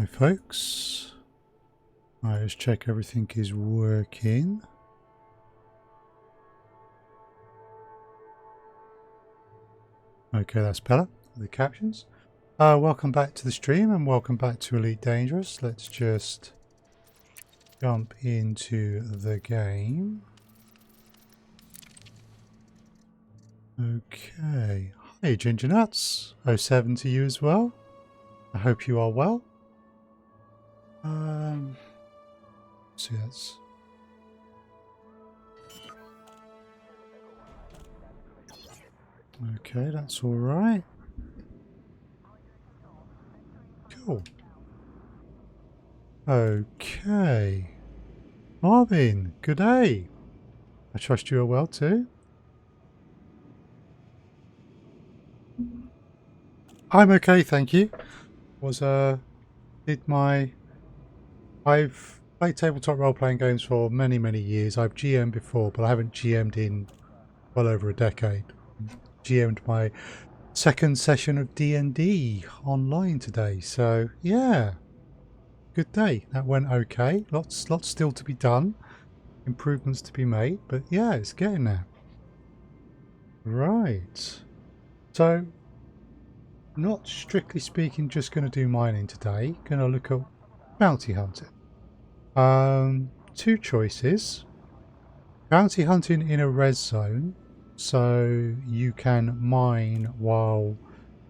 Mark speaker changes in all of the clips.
Speaker 1: Hi folks, let's check everything is working. Okay, that's better. The captions. Welcome back to the stream and welcome back to Elite Dangerous. Let's just jump into the game. Okay. Hey Ginger Nuts, 07 to you as well. I hope you are well. So that's okay, that's all right. Cool. Okay. Marvin, good day. I trust you are well too. I'm okay, thank you. I've played tabletop role-playing games for many years. I've GM'd before, but I haven't GM'd in well over a decade. GM'd my second session of D&D online today, so yeah, good day. That went okay. Lots still to be done, improvements to be made, but yeah, it's getting there. Right. So, not strictly speaking, just going to do mining today. Going to look at bounty hunting. Two choices. Bounty hunting in a res zone, so you can mine while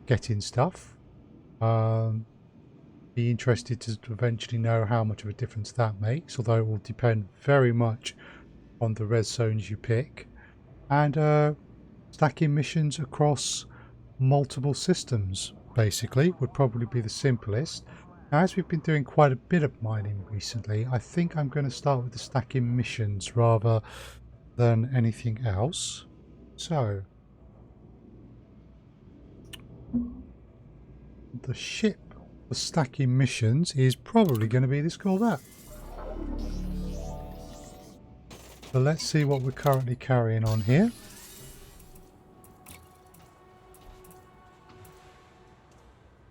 Speaker 1: getting stuff. Be interested to eventually know how much of a difference that makes, although it will depend very much on the res zones you pick. And stacking missions across multiple systems, basically, would probably be the simplest. Now, as we've been doing quite a bit of mining recently, I think I'm going to start with the stacking missions rather than anything else. So, the ship for stacking missions is probably going to be this Corvette. So let's see what we're currently carrying on here.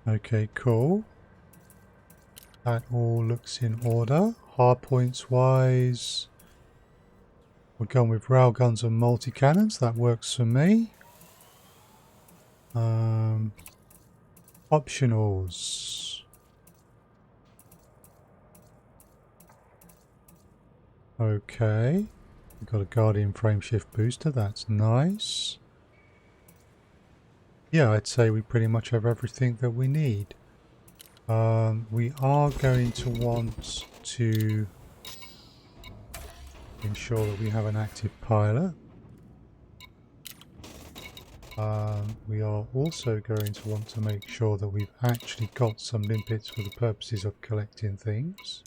Speaker 1: Okay, cool. That all looks in order. Hard points wise, we're going with railguns and multi-cannons. That works for me. Optionals. Okay. We've got a Guardian frameshift booster. That's nice. Yeah, I'd say we pretty much have everything that we need. We are going to want to ensure that we have an active pilot. We are also going to want to make sure that we've actually got some limpets for the purposes of collecting things.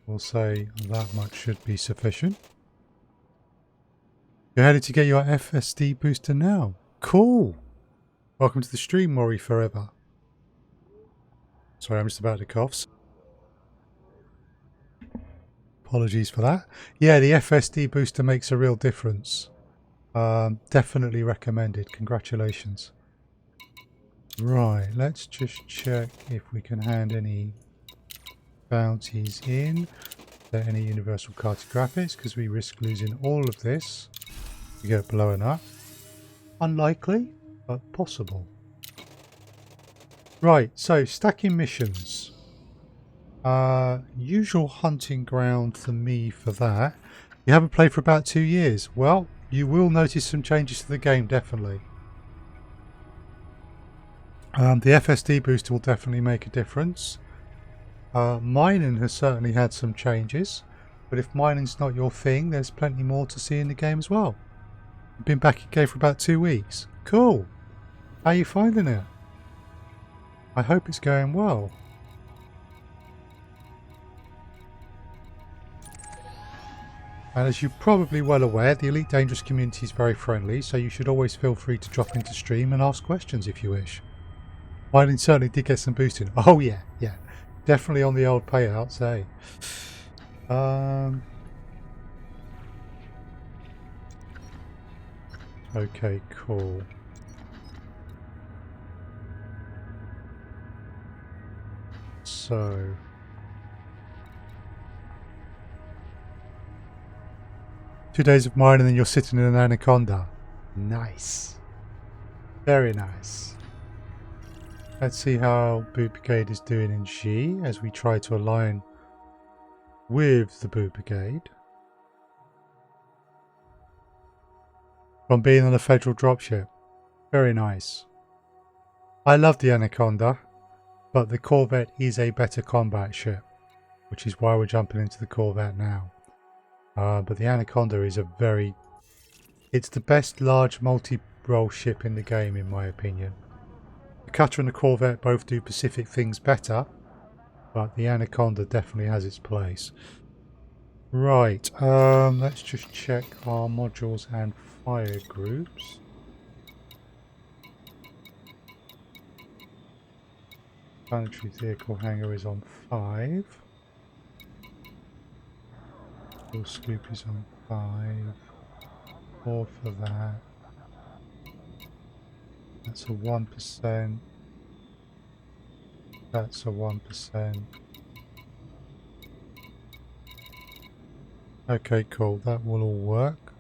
Speaker 1: We'll say that much should be sufficient. You're headed to get your FSD booster now. Cool. Welcome to the stream, Mori Forever. Sorry, I'm just about to cough. Apologies for that. Yeah, the FSD booster makes a real difference. Definitely recommended. Congratulations. Right, let's just check if we can hand any bounties in. Are there any universal cartographics? Because we risk losing all of this. We get blown up. Unlikely, but possible. Right, so stacking missions. Usual hunting ground for me for that. You haven't played for about 2 years. Well, you will notice some changes to the game, definitely. The FSD booster will definitely make a difference. Mining has certainly had some changes, but if mining's not your thing, there's plenty more to see in the game as well. I've been back in game for about 2 weeks. Cool. How are you finding it? I hope it's going well. And as you're probably well aware, the Elite Dangerous community is very friendly, so you should always feel free to drop into stream and ask questions if you wish. Mining certainly did get some boosting. Oh yeah. Definitely on the old payouts, eh? Okay, cool. So... Two days of mine and then you're sitting in an anaconda. Nice. Very nice. Let's see how Boot Brigade is doing in G as we try to align with the Boot Brigade. From being on a federal dropship. Very nice. I love the Anaconda, but the Corvette is a better combat ship, which is why we're jumping into the Corvette now. But the Anaconda is it's the best large multi-role ship in the game in my opinion. The Cutter and the Corvette both do Pacific things better, but the Anaconda definitely has its place. Right, let's just check our modules and fire groups. Planetary vehicle hangar is on 5. Full scoop is on 5. 4 for that. That's a 1%. That's a 1%. Okay, cool. That will all work.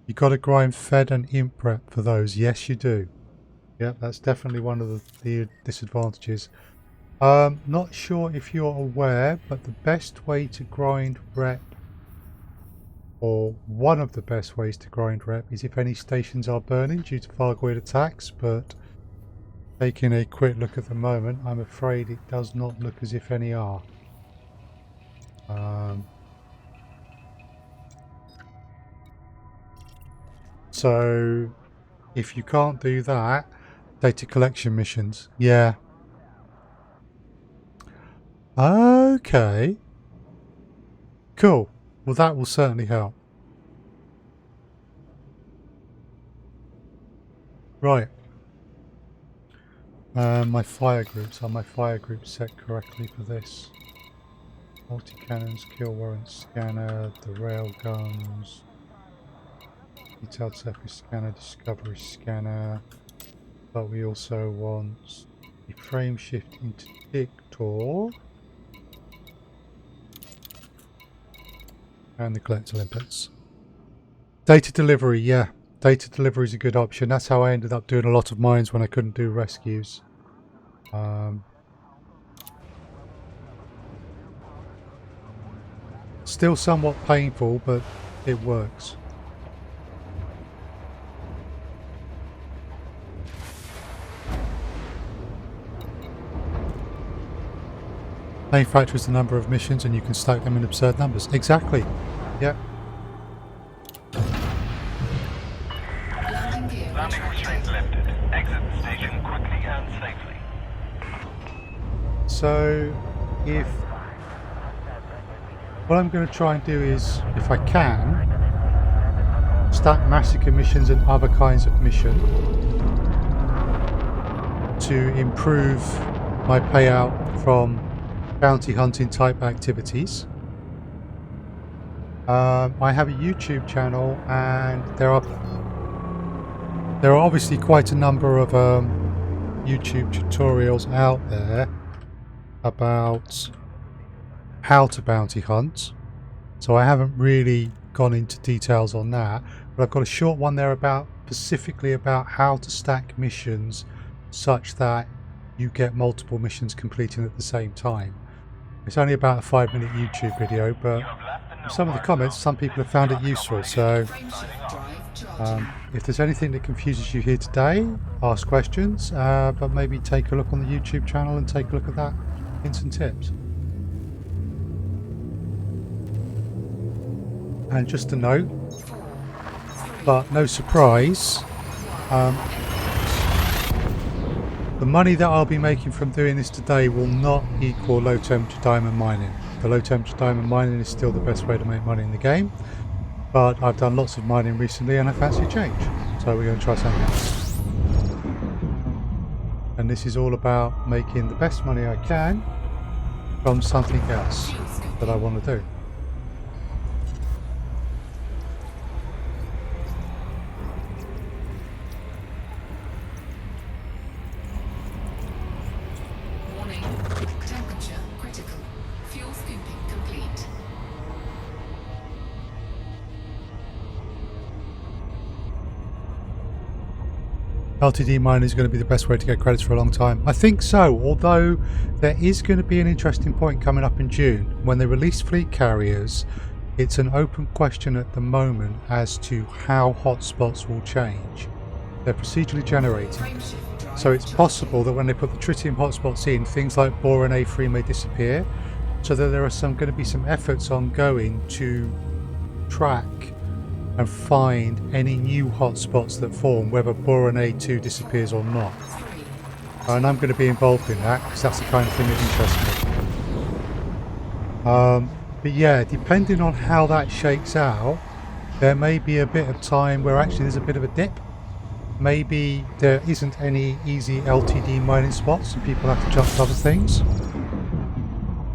Speaker 1: You got to grind fed and imp rep for those. Yes, you do. Yep, that's definitely one of the disadvantages. Not sure if you're aware, but the best way to grind rep, or one of the best ways to grind rep, is if any stations are burning due to Thargoid attacks, but taking a quick look at the moment, I'm afraid it does not look as if any are. So if you can't do that, data collection missions. Yeah. Okay. Cool. Well, that will certainly help. Right. My fire groups. Are my fire groups set correctly for this? Multi-cannons, kill warrant scanner, the rail guns, detailed surface scanner, discovery scanner. But we also want the frame shift interdictor and the collector limpets. Data delivery, yeah. Data delivery is a good option. That's how I ended up doing a lot of mines when I couldn't do rescues. Still somewhat painful, but it works. Main factor is the number of missions and you can stack them in absurd numbers. Exactly. Yep.
Speaker 2: Landing restraints lifted. Exit the station quickly and safely.
Speaker 1: So, what I'm going to try and do is, if I can, stack Massacre missions and other kinds of mission to improve my payout from bounty hunting type activities. I have a YouTube channel and there are obviously quite a number of YouTube tutorials out there about how to bounty hunt, so I haven't really gone into details on that, but I've got a short one there specifically about how to stack missions such that you get multiple missions completing at the same time. It's only about a 5-minute YouTube video, but from some of the comments, some people have found it useful. So if there's anything that confuses you here today, ask questions, but maybe take a look on the YouTube channel and take a look at that, hints and tips. And just a note, but no surprise, the money that I'll be making from doing this today will not equal low temperature diamond mining. The low temperature diamond mining is still the best way to make money in the game, but I've done lots of mining recently and I fancy a change, so we're going to try something else. And this is all about making the best money I can from something else that I want to do. LTD mining is going to be the best way to get credits for a long time. I think so, although there is going to be an interesting point coming up in June. When they release fleet carriers, it's an open question at the moment as to how hotspots will change. They're procedurally generated. So it's possible that when they put the tritium hotspots in, things like boron A3 may disappear. So that there are going to be some efforts ongoing to track and find any new hotspots that form, whether boron A2 disappears or not. And I'm going to be involved in that because that's the kind of thing that interests me. But yeah, depending on how that shakes out, there may be a bit of time where actually there's a bit of a dip. Maybe there isn't any easy LTD mining spots and people have to jump to other things.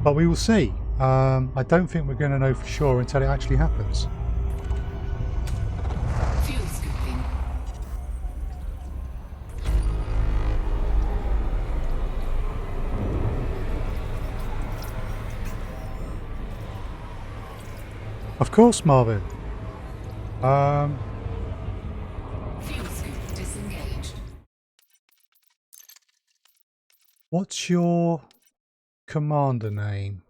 Speaker 1: But we will see. I don't think we're going to know for sure until it actually happens. Of course, Marvin. What's your commander name?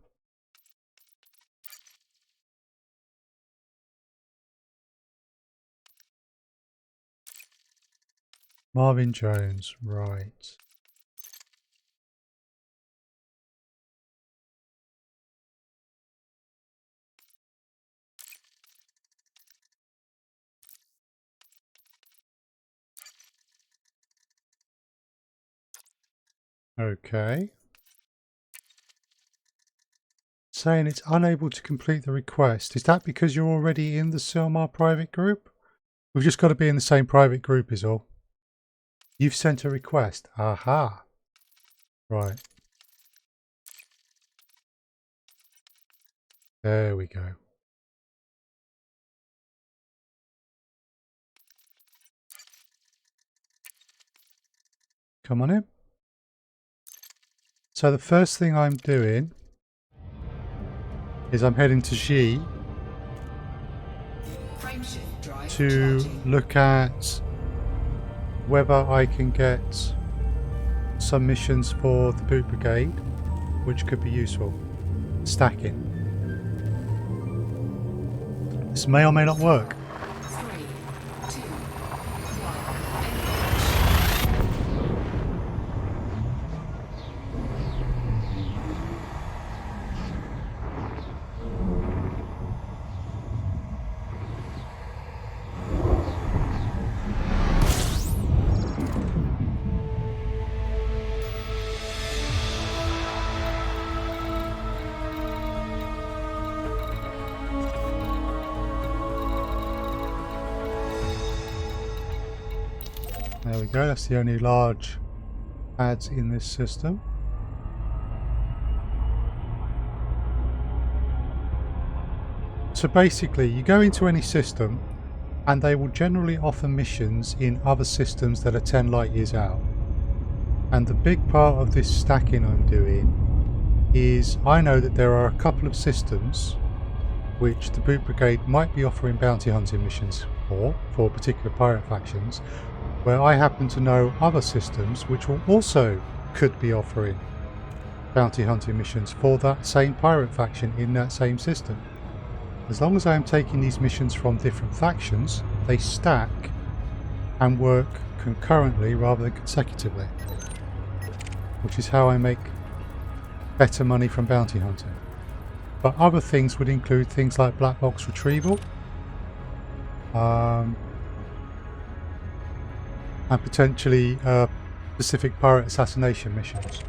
Speaker 1: Marvin Jones, right. Okay. Saying it's unable to complete the request. Is that because you're already in the Silmar private group? We've just got to be in the same private group is all. You've sent a request. Aha. Right. There we go. Come on in. So the first thing I'm doing is I'm heading to Xi to look at whether I can get some missions for the boot brigade, which could be useful. Stacking. This may or may not work. There we go, that's the only large pads in this system. So basically, you go into any system and they will generally offer missions in other systems that are 10 light years out. And the big part of this stacking I'm doing is I know that there are a couple of systems which the boot brigade might be offering bounty hunting missions for particular pirate factions, where I happen to know other systems which will also could be offering bounty hunting missions for that same pirate faction in that same system. As long as I am taking these missions from different factions, they stack and work concurrently rather than consecutively, which is how I make better money from bounty hunting. But other things would include things like black box retrieval, and potentially specific pirate assassination missions.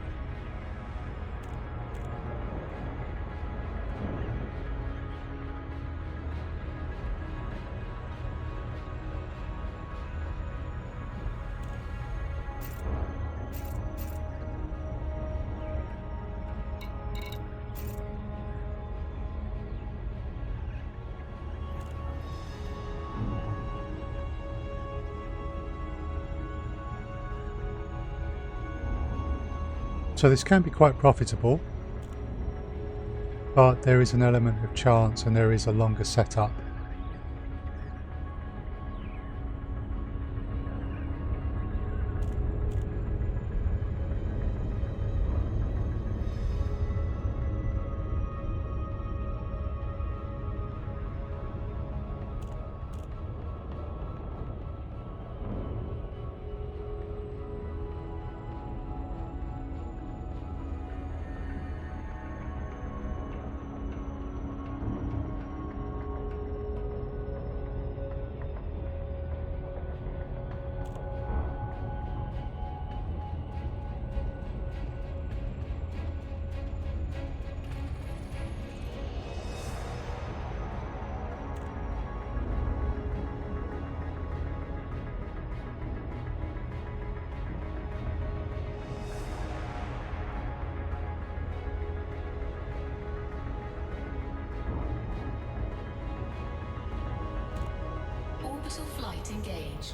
Speaker 1: So this can be quite profitable, but there is an element of chance and there is a longer setup.
Speaker 3: Orbital flight engaged.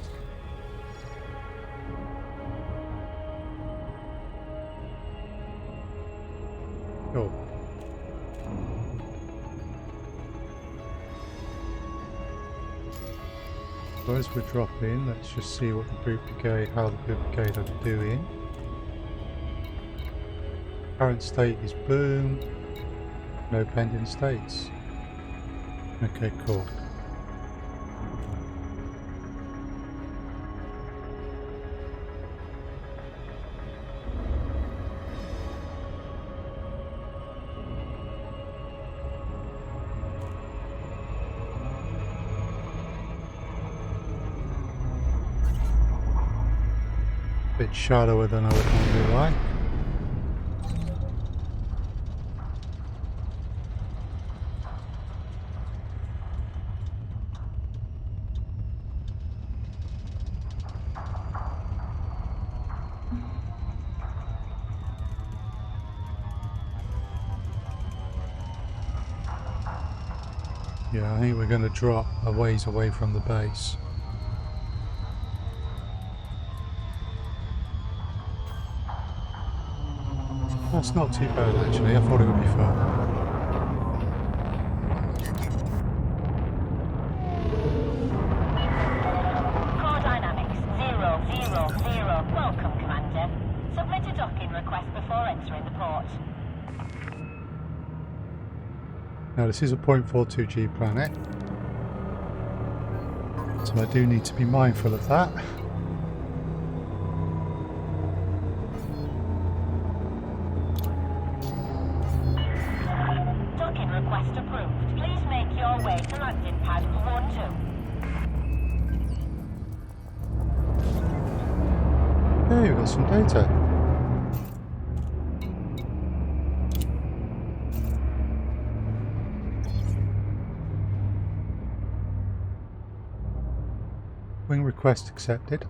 Speaker 1: Cool. So as we're dropping, let's just see what the boot brigade, how the boot brigade are doing. Current state is boom. No pending states. Okay, cool. Bit shallower than I would normally like. Yeah, I think we're going to drop a ways away from the base. That's not too bad actually, I thought it would be further.
Speaker 4: Core dynamics 000. Welcome, Commander. Submit a docking request before entering the port.
Speaker 1: Now this is a 0.42G planet, so I do need to be mindful of that.
Speaker 4: Docking request approved. Please make your way to landing pad 12.
Speaker 1: Hey, we've got some data. Wing request accepted.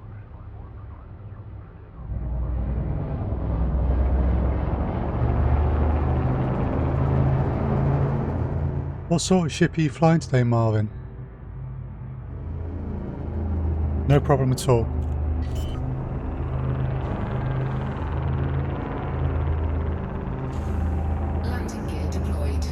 Speaker 1: What sort of ship are you flying today, Marvin? No problem at all.
Speaker 3: Landing gear deployed.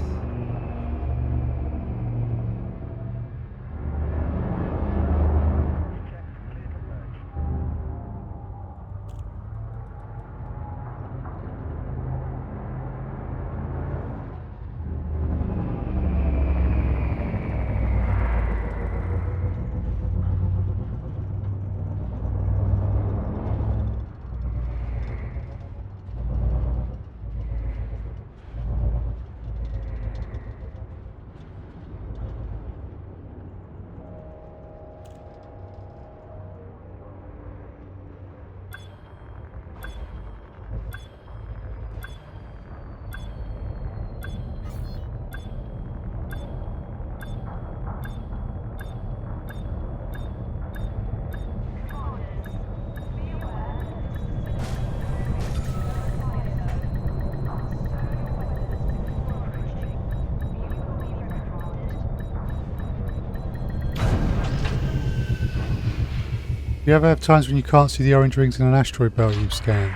Speaker 1: Do you ever have times when you can't see the orange rings in an asteroid belt you've scanned?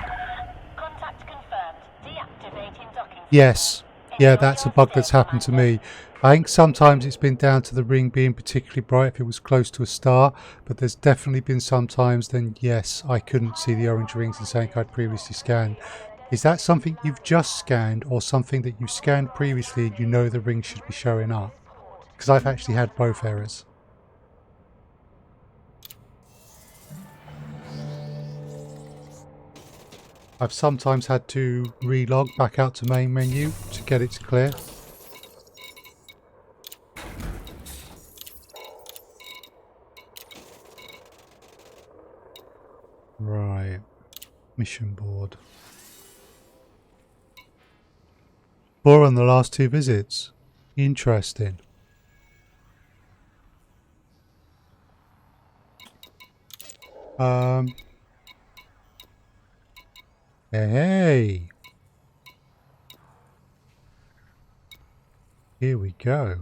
Speaker 4: Contact confirmed. Deactivating docking.
Speaker 1: Yes. Yeah,
Speaker 4: Enjoy
Speaker 1: that's a
Speaker 4: your
Speaker 1: bug
Speaker 4: stay,
Speaker 1: that's happened to
Speaker 4: Commander.
Speaker 1: me. I think sometimes it's been down to the ring being particularly bright if it was close to a star, but there's definitely been some times then, yes, I couldn't see the orange rings in something I'd previously scanned. Is that something you've just scanned or something that you scanned previously and you know the ring should be showing up? Because I've actually had both errors. I've sometimes had to relog back out to main menu to get it to clear. Right, mission board. 4 on the last 2 visits. Interesting. Hey. Here we go.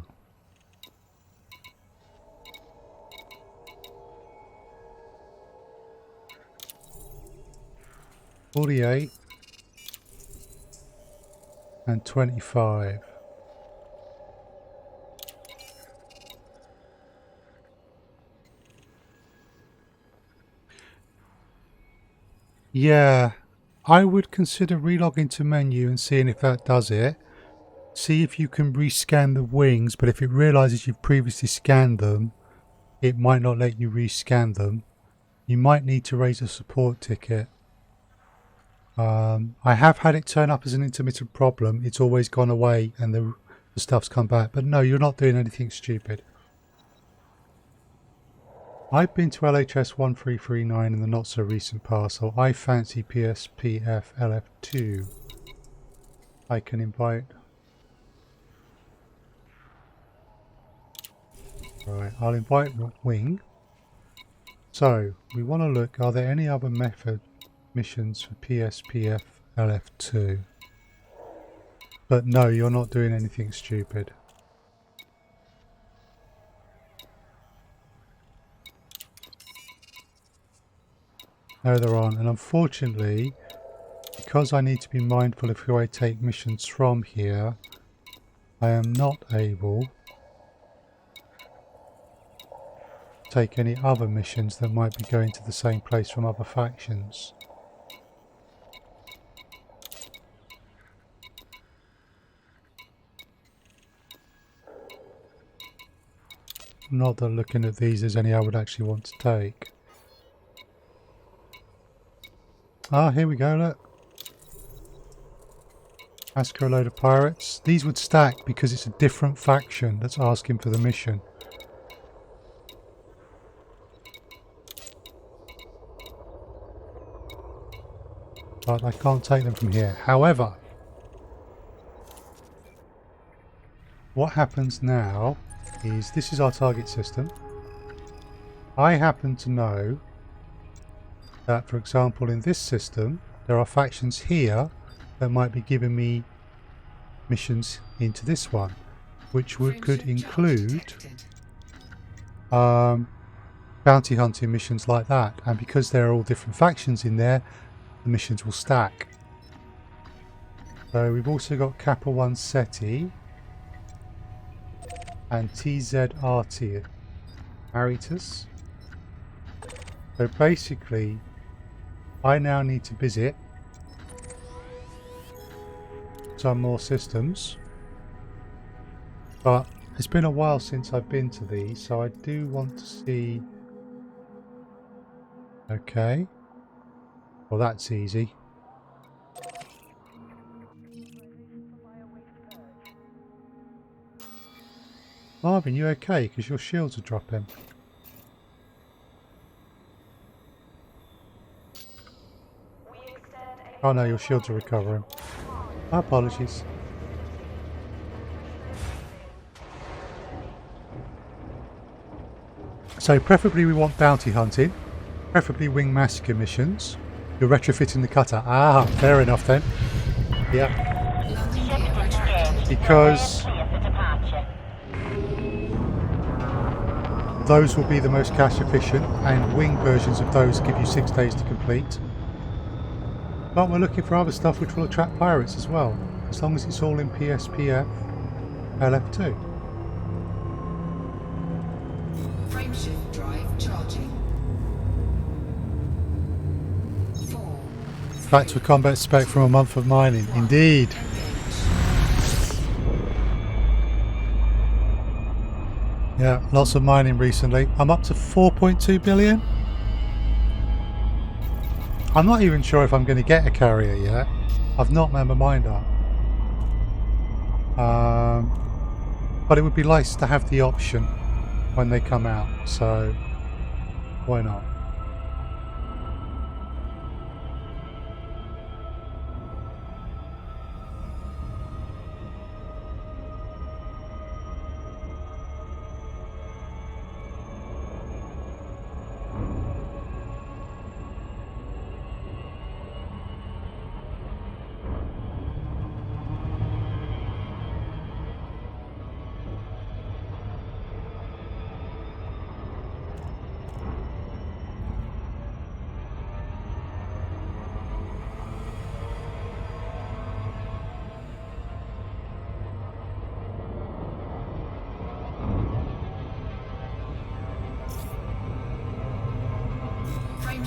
Speaker 1: 48 and 25. Yeah, I would consider relogging to menu and seeing if that does it. See if you can rescan the wings, but if it realizes you've previously scanned them, it might not let you rescan them. You might need to raise a support ticket. I have had it turn up as an intermittent problem. It's always gone away and the stuff's come back. But no, you're not doing anything stupid. I've been to LHS 1339 in the not so recent past, so I fancy PSPF LF2. I can invite... Right, I'll invite Wing. So, we want to look, are there any other method missions for PSPF LF2? But no, you're not doing anything stupid. No, there aren't. And unfortunately, because I need to be mindful of who I take missions from here, I am not able to take any other missions that might be going to the same place from other factions. Not that looking at these there's any I would actually want to take. Ah, here we go, look. Massacre a load of pirates. These would stack because it's a different faction that's asking for the mission. But I can't take them from here. However, what happens now is this is our target system. I happen to know that, for example, in this system, there are factions here that might be giving me missions into this one, which could include bounty hunting missions like that. And because there are all different factions in there, the missions will stack. So we've also got Kappa 1 SETI and TZRT Aritas. So basically, I now need to visit some more systems, but it's been a while since I've been to these, so I do want to see. Okay, well that's easy. Marvin, you okay? Because your shields are dropping. Oh no, your shields are recovering. My apologies. So preferably we want bounty hunting, preferably wing massacre missions. You're retrofitting the cutter. Ah, fair enough then. Yeah. Because those will be the most cash efficient, and wing versions of those give you 6 days to complete. But we're looking for other stuff which will attract pirates as well, as long as it's all in PSPF LF2.
Speaker 3: Frameshift drive charging. 4.
Speaker 1: Back to a combat spec from a month of mining, indeed. Yeah, lots of mining recently. I'm up to 4.2 billion. I'm not even sure if I'm going to get a carrier yet. I've not made my mind up. But it would be nice to have the option when they come out, so why not?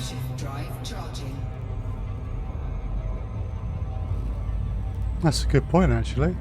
Speaker 3: Frameshift drive charging.
Speaker 1: That's a good point, actually.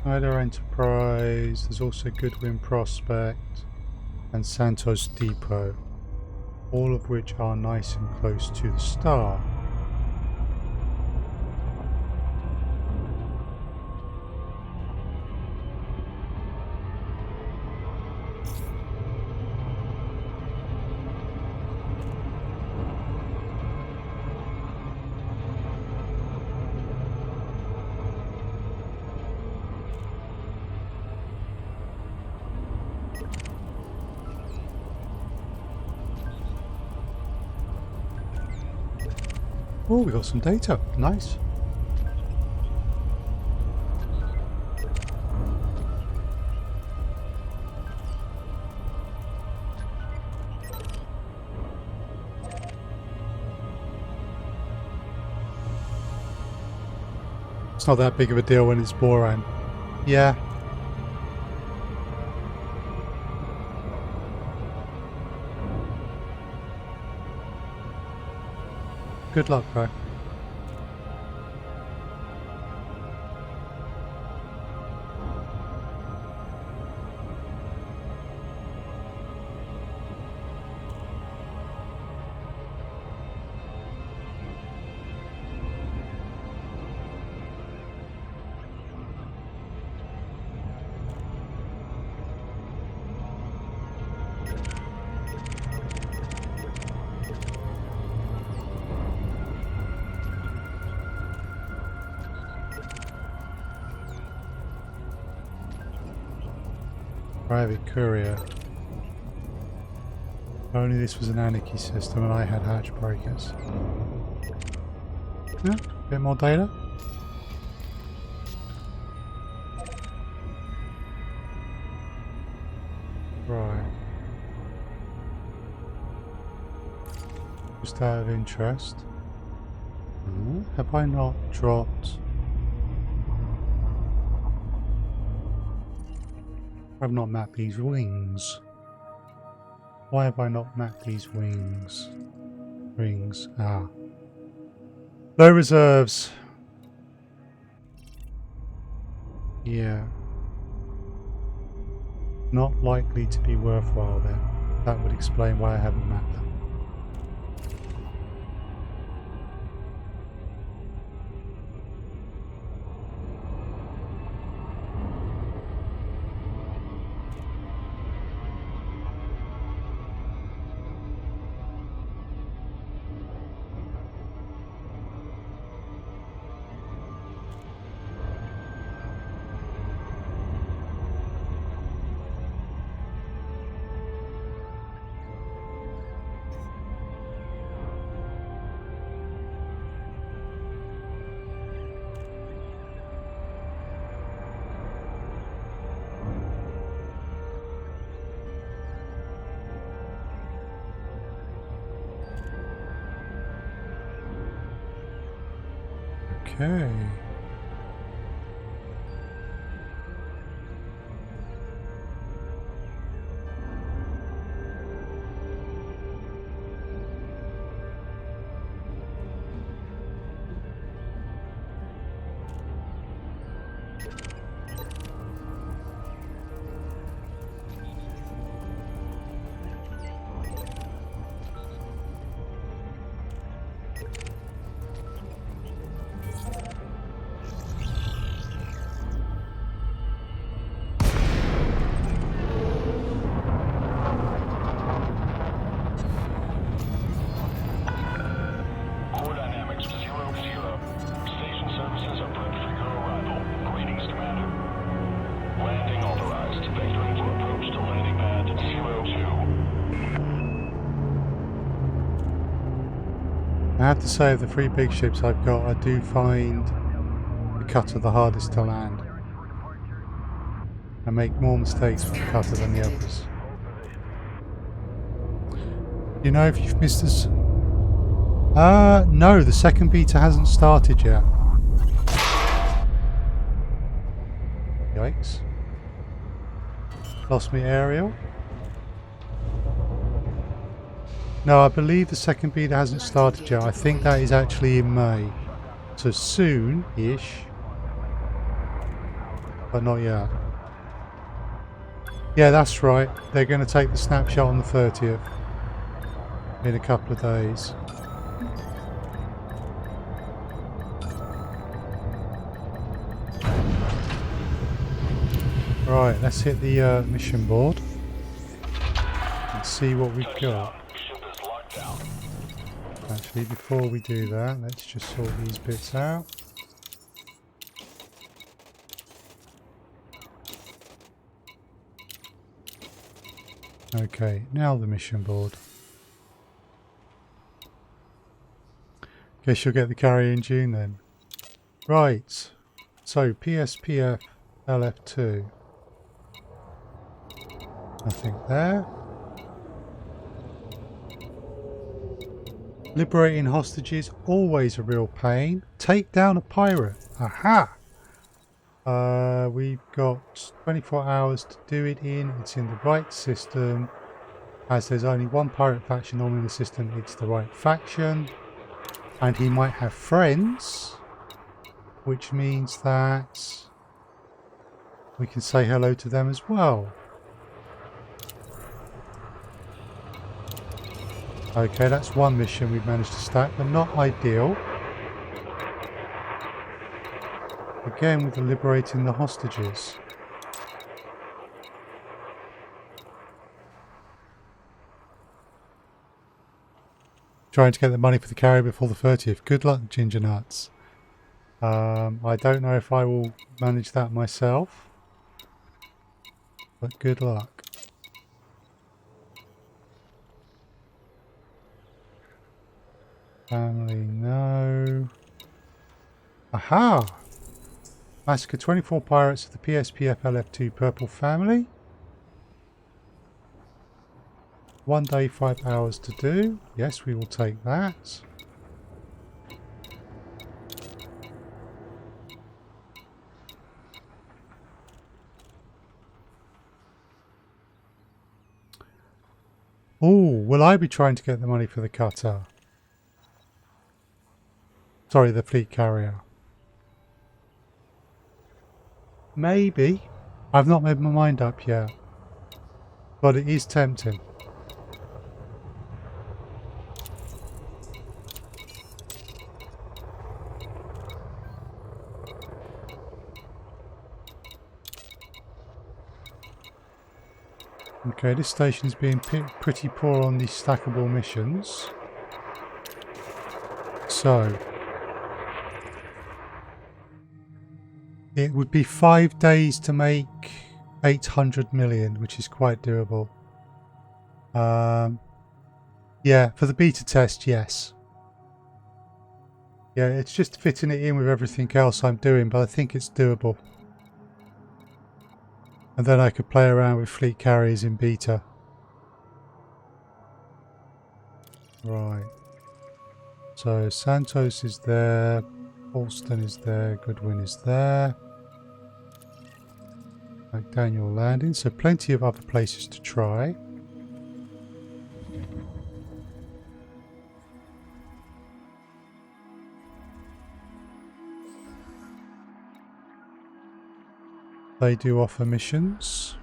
Speaker 1: Hider Enterprise, there's also Goodwin Prospect and Santos Depot, all of which are nice and close to the star. Oh, we got some data. Nice. It's not that big of a deal when it's Boran. Yeah. Good luck, bro. Private courier. If only this was an anarchy system and I had hatch breakers. Yeah, bit more data. Right. Just out of interest. Have I not dropped? I've not mapped these wings. Why have I not mapped these wings? Rings. Ah. Low reserves. Yeah. Not likely to be worthwhile then. That would explain why I haven't mapped them. Okay. I have to say, of the 3 big ships I've got, I do find the cutter the hardest to land. I make more mistakes with the cutter than the others. You know if you've missed us? No, the second beta hasn't started yet. Yikes. Lost me aerial. No, I believe the second beta hasn't started yet. I think that is actually in May. So soon-ish. But not yet. Yeah, that's right. They're going to take the snapshot on the 30th. In a couple of days. Right, let's hit the mission board. And see what we've got. Actually, before we do that, let's just sort these bits out. Okay, now the mission board. Guess you'll get the carrier in June then. Right, so PSPF LF2. Nothing there. Liberating hostages, always a real pain. Take down a pirate. Aha! We've got 24 hours to do it in. It's in the right system. As there's only one pirate faction on in the system, it's the right faction. And he might have friends, which means that we can say hello to them as well. Okay, that's one mission we've managed to stack, but not ideal. Again with the liberating the hostages. Trying to get the money for the carrier before the 30th. Good luck, Ginger Nuts. I don't know if I will manage that myself, but good luck. Family, no. Aha! Massacre 24 pirates of the PSPF LF2 Purple family. 1 day, 5 hours to do. Yes, we will take that. Oh, will I be trying to get the money for the cutter? Sorry, the fleet carrier. Maybe. I've not made my mind up yet. But it is tempting. Okay, this station's being pretty poor on these stackable missions. So it would be 5 days to make 800 million, which is quite doable. Yeah, for the beta test, yes. Yeah, it's just fitting it in with everything else I'm doing, but I think it's doable. And then I could play around with fleet carriers in beta. Right. So Santos is there, Alston is there, Goodwin is there. McDaniel Landing, so plenty of other places to try. They do offer missions.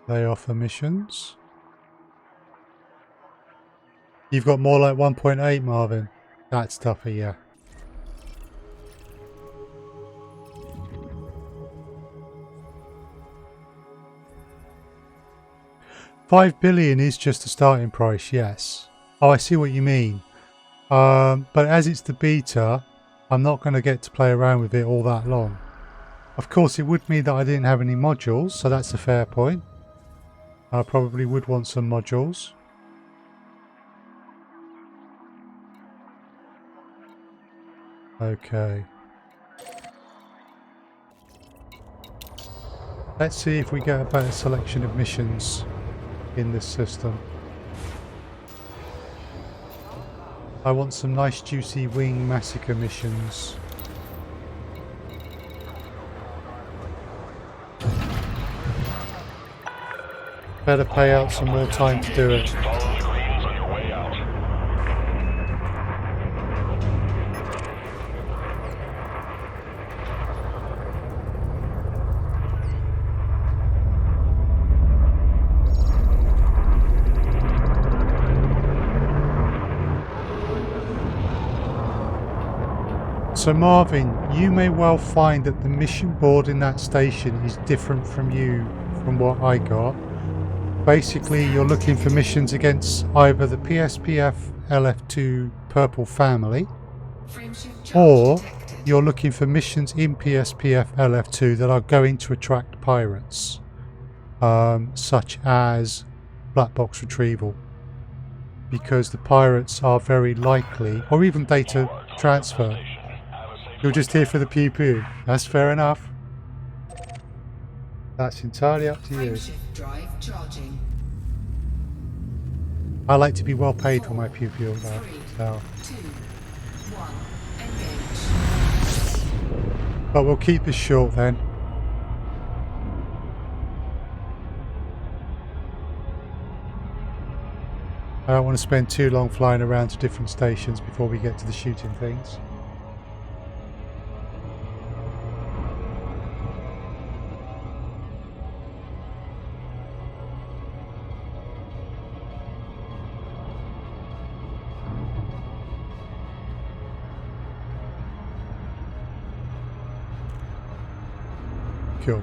Speaker 1: They offer missions. You've got more like 1.8, Marvin. That's tougher, yeah. $5 billion is just a starting price, yes. Oh, I see what you mean. But as it's the beta, I'm not going to get to play around with it all that long. Of course, it would mean that I didn't have any modules, so that's a fair point. I probably would want some modules. Okay. Let's see if we get a better selection of missions in this system. I want some nice juicy wing massacre missions. Better pay out some more time to do it.
Speaker 2: Follow the greens on your way out.
Speaker 1: So Marvin, you may well find that the mission board in that station is different from what I got. Basically, you're looking for missions against either the PSPF LF2 Purple Family,
Speaker 3: Frameshift charge
Speaker 1: or
Speaker 3: detected.
Speaker 1: you're looking for missions in PSPF LF2 that are going to attract pirates, such as black box retrieval, because the pirates are very likely, or even data transfer. You're just here for the pew pew. That's fair enough. That's entirely up to you.
Speaker 3: Frameshift drive charging.
Speaker 1: I like to be well paid for my pew pew though.
Speaker 3: 3,
Speaker 1: So.
Speaker 3: 2, 1, engage.
Speaker 1: But we'll keep this short then. I don't want to spend too long flying around to different stations before we get to the shooting things. Cool.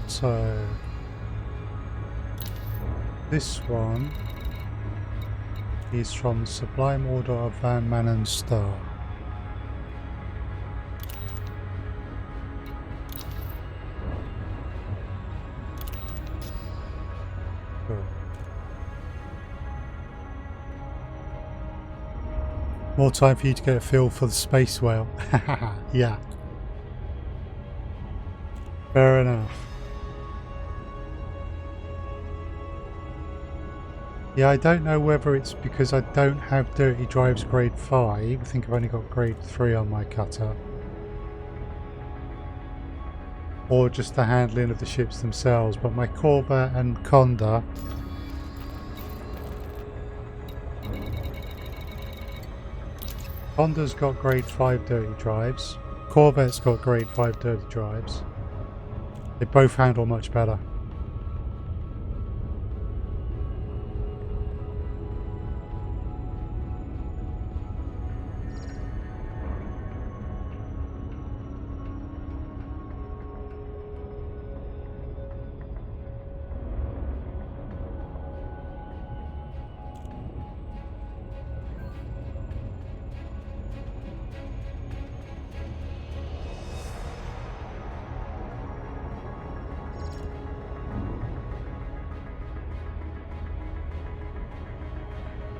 Speaker 1: So this one is from Sublime Order of Van Manen Star. Cool. More time for you to get a feel for the space whale. Yeah. Fair enough. Yeah, I don't know whether it's because I don't have Dirty Drives grade 5. I think I've only got grade 3 on my cutter. Or just the handling of the ships themselves. But my Corvette and Conda... Conda's got grade 5 Dirty Drives. Corvette's got grade 5 Dirty Drives. They both handle much better.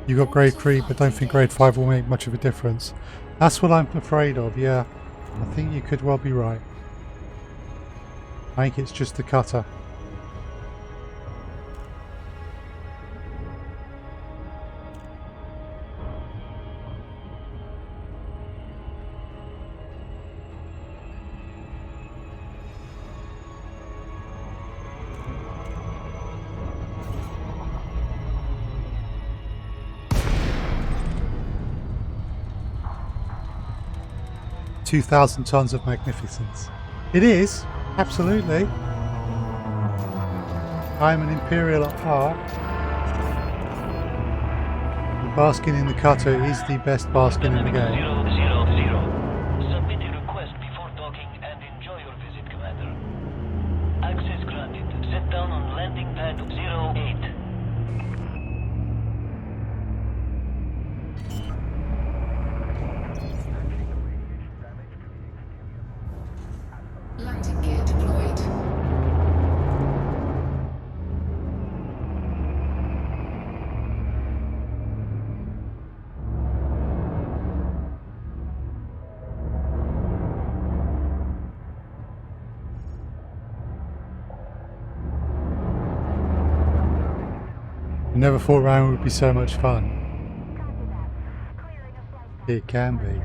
Speaker 1: You got grade 3 but don't think grade 5 will make much of a difference. That's what I'm afraid of, yeah. I think you could well be right. I think it's just the cutter. "2,000 tons of magnificence." It is, absolutely. I am an Imperial at heart. And basking in the cutter is the best basking in the game.
Speaker 5: 000.
Speaker 1: I never thought round would be so much fun. It can be.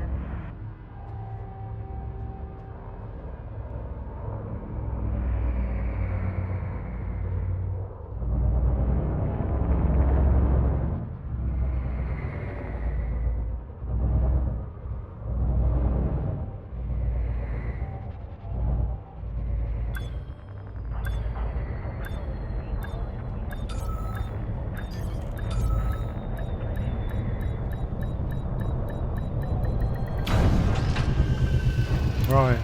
Speaker 1: Right.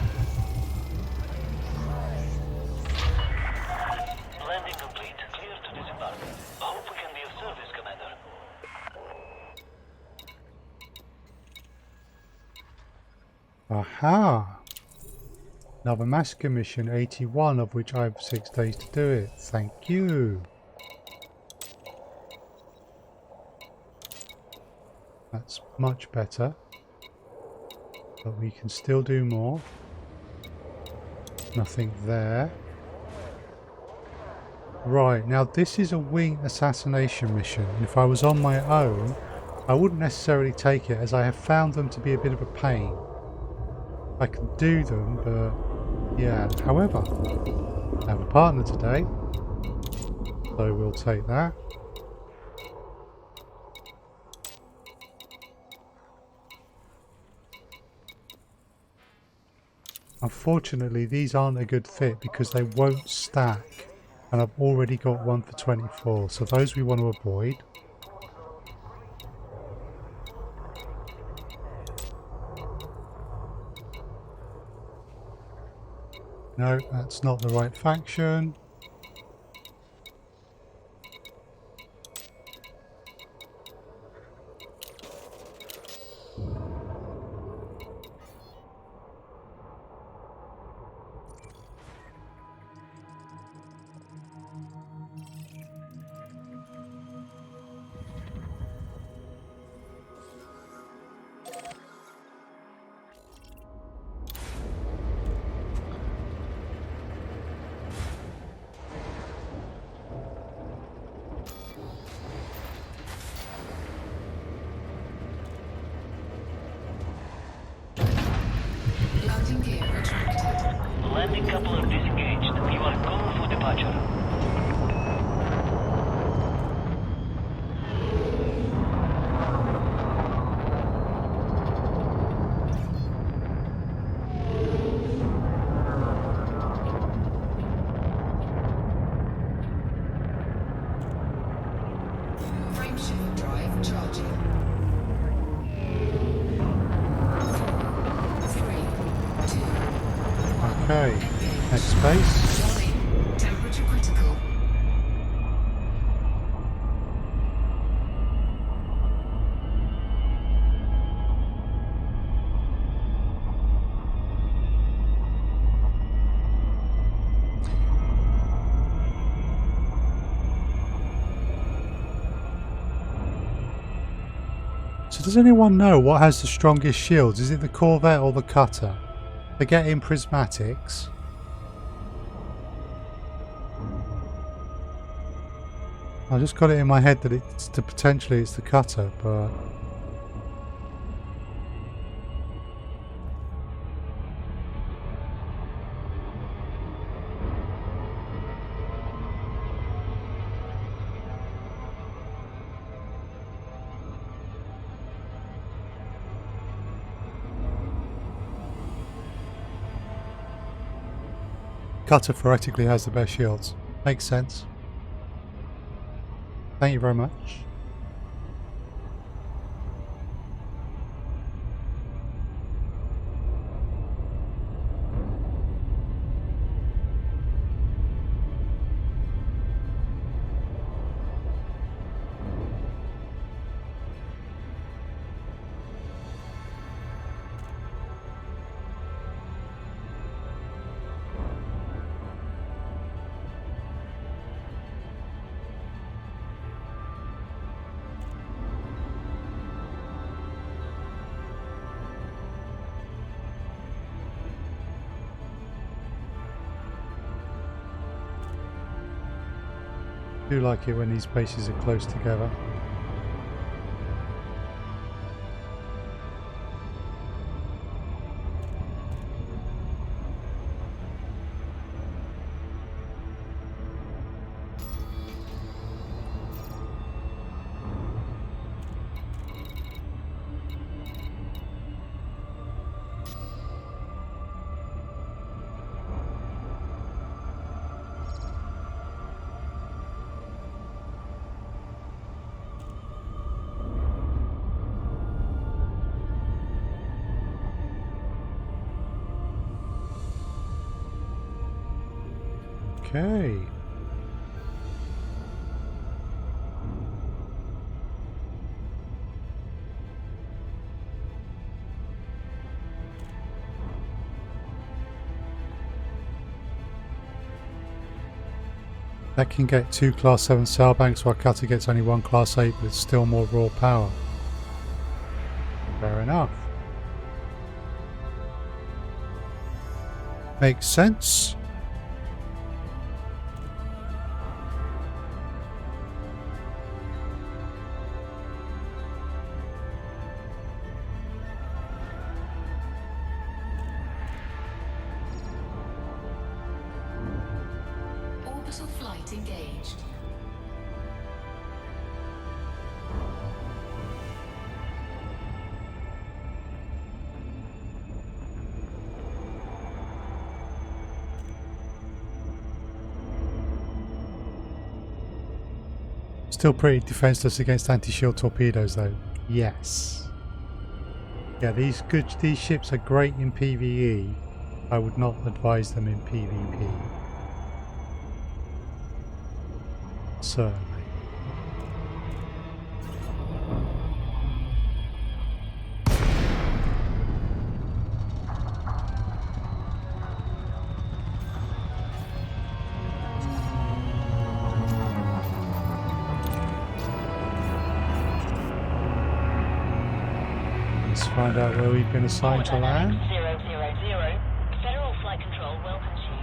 Speaker 5: Landing complete. Clear to disembark. Hope we can be of service, Commander.
Speaker 1: Aha! Another massacre mission, 81, of which I have 6 days to do it. Thank you. That's much better. But we can still do more. Nothing there. Right, now this is a wing assassination mission. And if I was on my own, I wouldn't necessarily take it, as I have found them to be a bit of a pain. I can do them, but yeah. However, I have a partner today, so we'll take that. Unfortunately, these aren't a good fit because they won't stack, and I've already got one for 24, so those we want to avoid. No, that's not the right faction.
Speaker 3: Landing gear retracted.
Speaker 5: Landing coupler disengaged. You are go for departure.
Speaker 3: Frameshift drive charging. 3, 2, 1.
Speaker 1: Okay,
Speaker 3: Engage.
Speaker 1: next base.
Speaker 3: Warning. Temperature critical.
Speaker 1: So does anyone know what has the strongest shields? Is it the Corvette or the Cutter? They get in prismatics. I just got it in my head that potentially it's the Cutter, but Cutter theoretically has the best shields. Makes sense. Thank you very much. do like it when these bases are close together. Okay. That can get 2 Class 7 cell banks, while Cutter gets only 1 Class 8, but it's still more raw power. Fair enough. Makes sense.
Speaker 3: Orbital flight engaged.
Speaker 1: Still pretty defenseless against anti-shield torpedoes though. Yes. Yeah, these ships are great in PvE. I would not advise them in PvP. Certainly. Let's find out where we've been assigned to land.
Speaker 4: 000. Federal Flight Control welcomes you.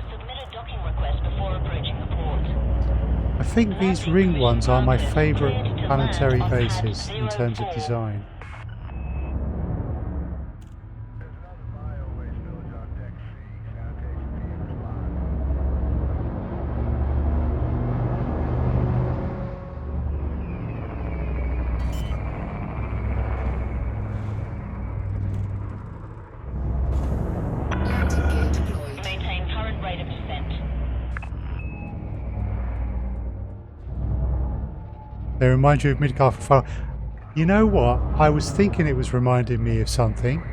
Speaker 4: Submit a docking request before approaching the port.
Speaker 1: I think these ring ones are my favourite planetary bases in terms of design.
Speaker 3: Landing gear deployed.
Speaker 4: Maintain current rate of descent.
Speaker 1: They remind you of Midgard for fire. You know what? I was thinking it was reminding me of something.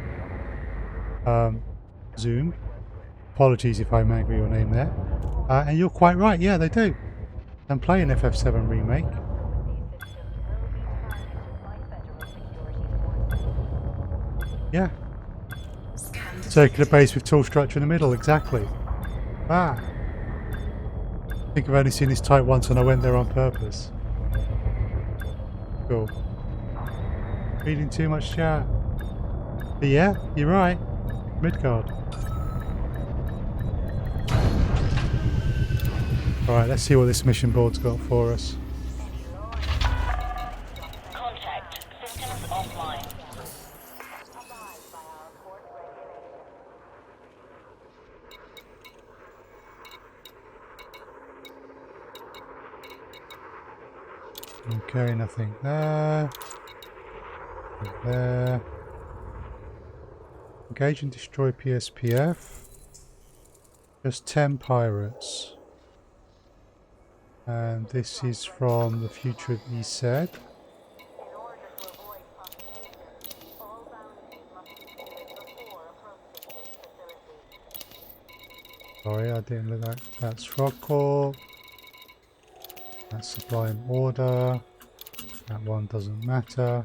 Speaker 1: Zoom. Apologies if I mangle your name there. And you're quite right. Yeah, they do. I'm playing FF7 Remake. Yeah.
Speaker 3: Scan
Speaker 1: Circular
Speaker 3: detected.
Speaker 1: base with tall structure in the middle. Exactly. Ah. I think I've only seen this type once and I went there on purpose. Cool. Reading too much chat. But yeah, you're right. Midgard. Alright, let's see what this mission board's got for us.
Speaker 4: Contact. Systems offline.
Speaker 1: Okay, nothing there. Nothing there. Engage and destroy PSPF. Just 10 pirates. And this is from the future of ESED. Sorry, I didn't look like that's Frog Corp. That's Sublime Order. That one doesn't matter.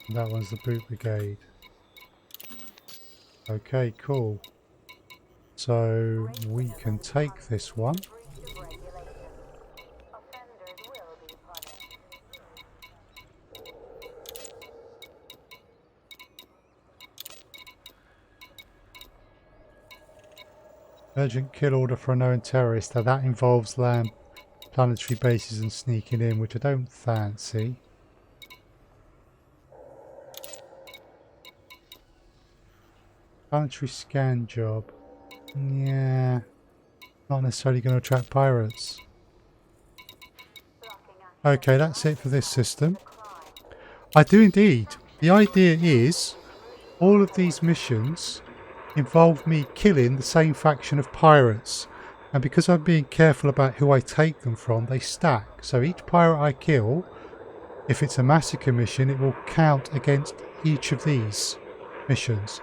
Speaker 1: And that one's the Boot Brigade. Okay, cool. So we can take this one. Urgent kill order for a known terrorist. Now that involves land, planetary bases and sneaking in, which I don't fancy. Planetary scan job. Yeah. Not necessarily going to attract pirates. Okay, that's it for this system. I do indeed. The idea is all of these missions involve me killing the same faction of pirates. And because I'm being careful about who I take them from, they stack. So each pirate I kill, if it's a massacre mission, it will count against each of these missions.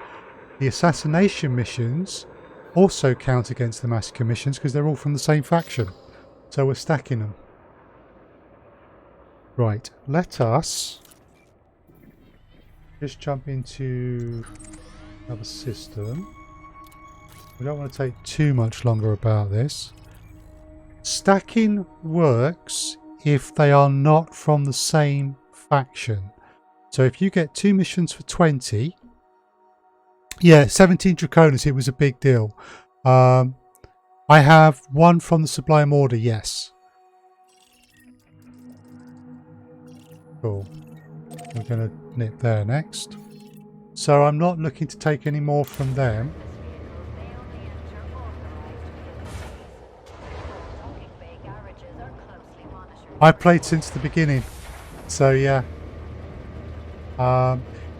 Speaker 1: The assassination missions also count against the massacre missions because they're all from the same faction. So we're stacking them. Right, let us just jump into another system. We don't want to take too much longer about this. Stacking works if they are not from the same faction. So if you get 2 missions for 20, yeah, 17 Draconis, it was a big deal. I have 1 from the Sublime Order, yes. Cool. We're going to nip there next. So I'm not looking to take any more from them. I've played since the beginning. So yeah.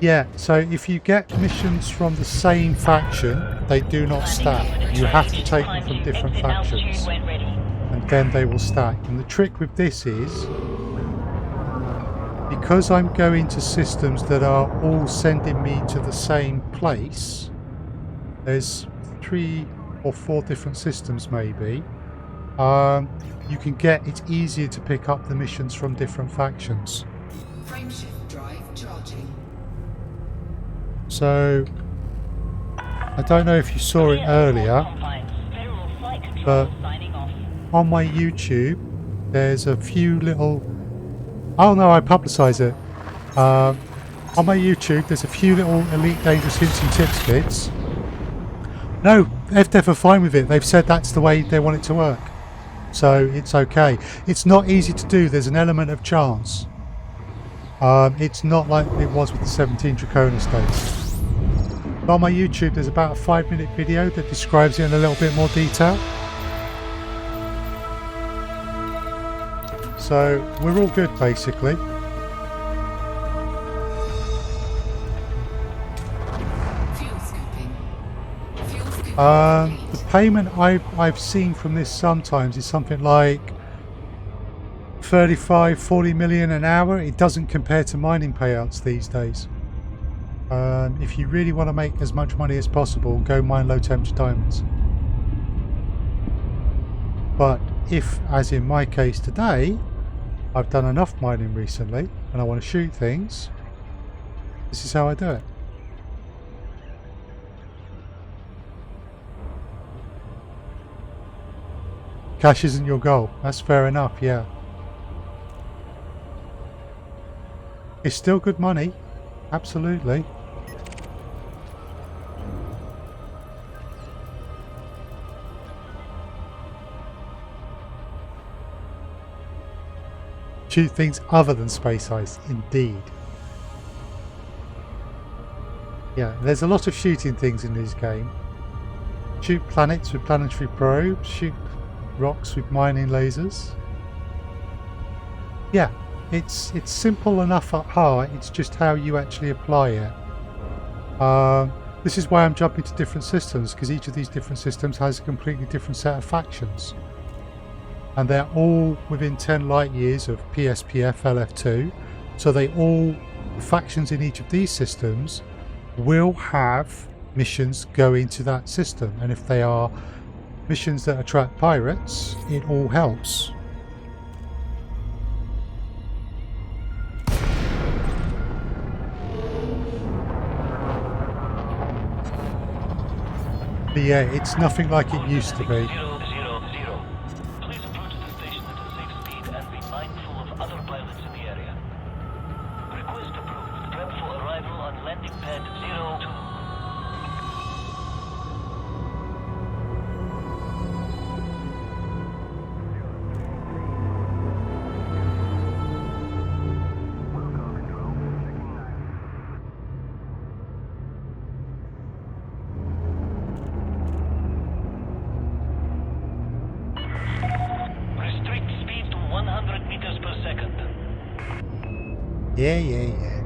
Speaker 1: Yeah, so if you get missions from the same faction, they do not stack. You have to take them from different factions. And then they will stack. And the trick with this is, because I'm going to systems that are all sending me to the same place, there's 3 or 4 different systems maybe, you can get, it's easier to pick up the missions from different factions.
Speaker 3: Frameshift drive charging.
Speaker 1: So, I don't know if you saw it earlier, but on my YouTube, there's a few little... Oh no, I publicise it. On my YouTube, there's a few little Elite Dangerous hints and tips bits. No, FDev are fine with it. They've said that's the way they want it to work. So it's okay. It's not easy to do. There's an element of chance. It's not like it was with the 17 Draconis days. But on my YouTube, there's about a 5-minute video that describes it in a little bit more detail. So we're all good basically.
Speaker 3: Fuel scooping. Fuel scooping.
Speaker 1: The payment I've seen from this sometimes is something like 35-40 million an hour. It doesn't compare to mining payouts these days. If you really want to make as much money as possible, go mine low temperature diamonds. But if, as in my case today, I've done enough mining recently and I want to shoot things, this is how I do it. Cash isn't your goal. That's fair enough, yeah. It's still good money. Absolutely. Shoot things other than space ice, indeed. Yeah, there's a lot of shooting things in this game. Shoot planets with planetary probes, shoot rocks with mining lasers. Yeah, it's simple enough at heart, it's just how you actually apply it. This is why I'm jumping to different systems, because each of these different systems has a completely different set of factions. And they're all within 10 light years of PSPF LF2, so they all, factions in each of these systems will have missions go into that system, and if they are missions that attract pirates, it all helps. But yeah, it's nothing like it used to be.
Speaker 5: 000. Please approach the station at a safe speed and be mindful of other pilots in the area. Request approved. Prep for arrival on landing pad 02.
Speaker 1: Yeah, yeah, yeah.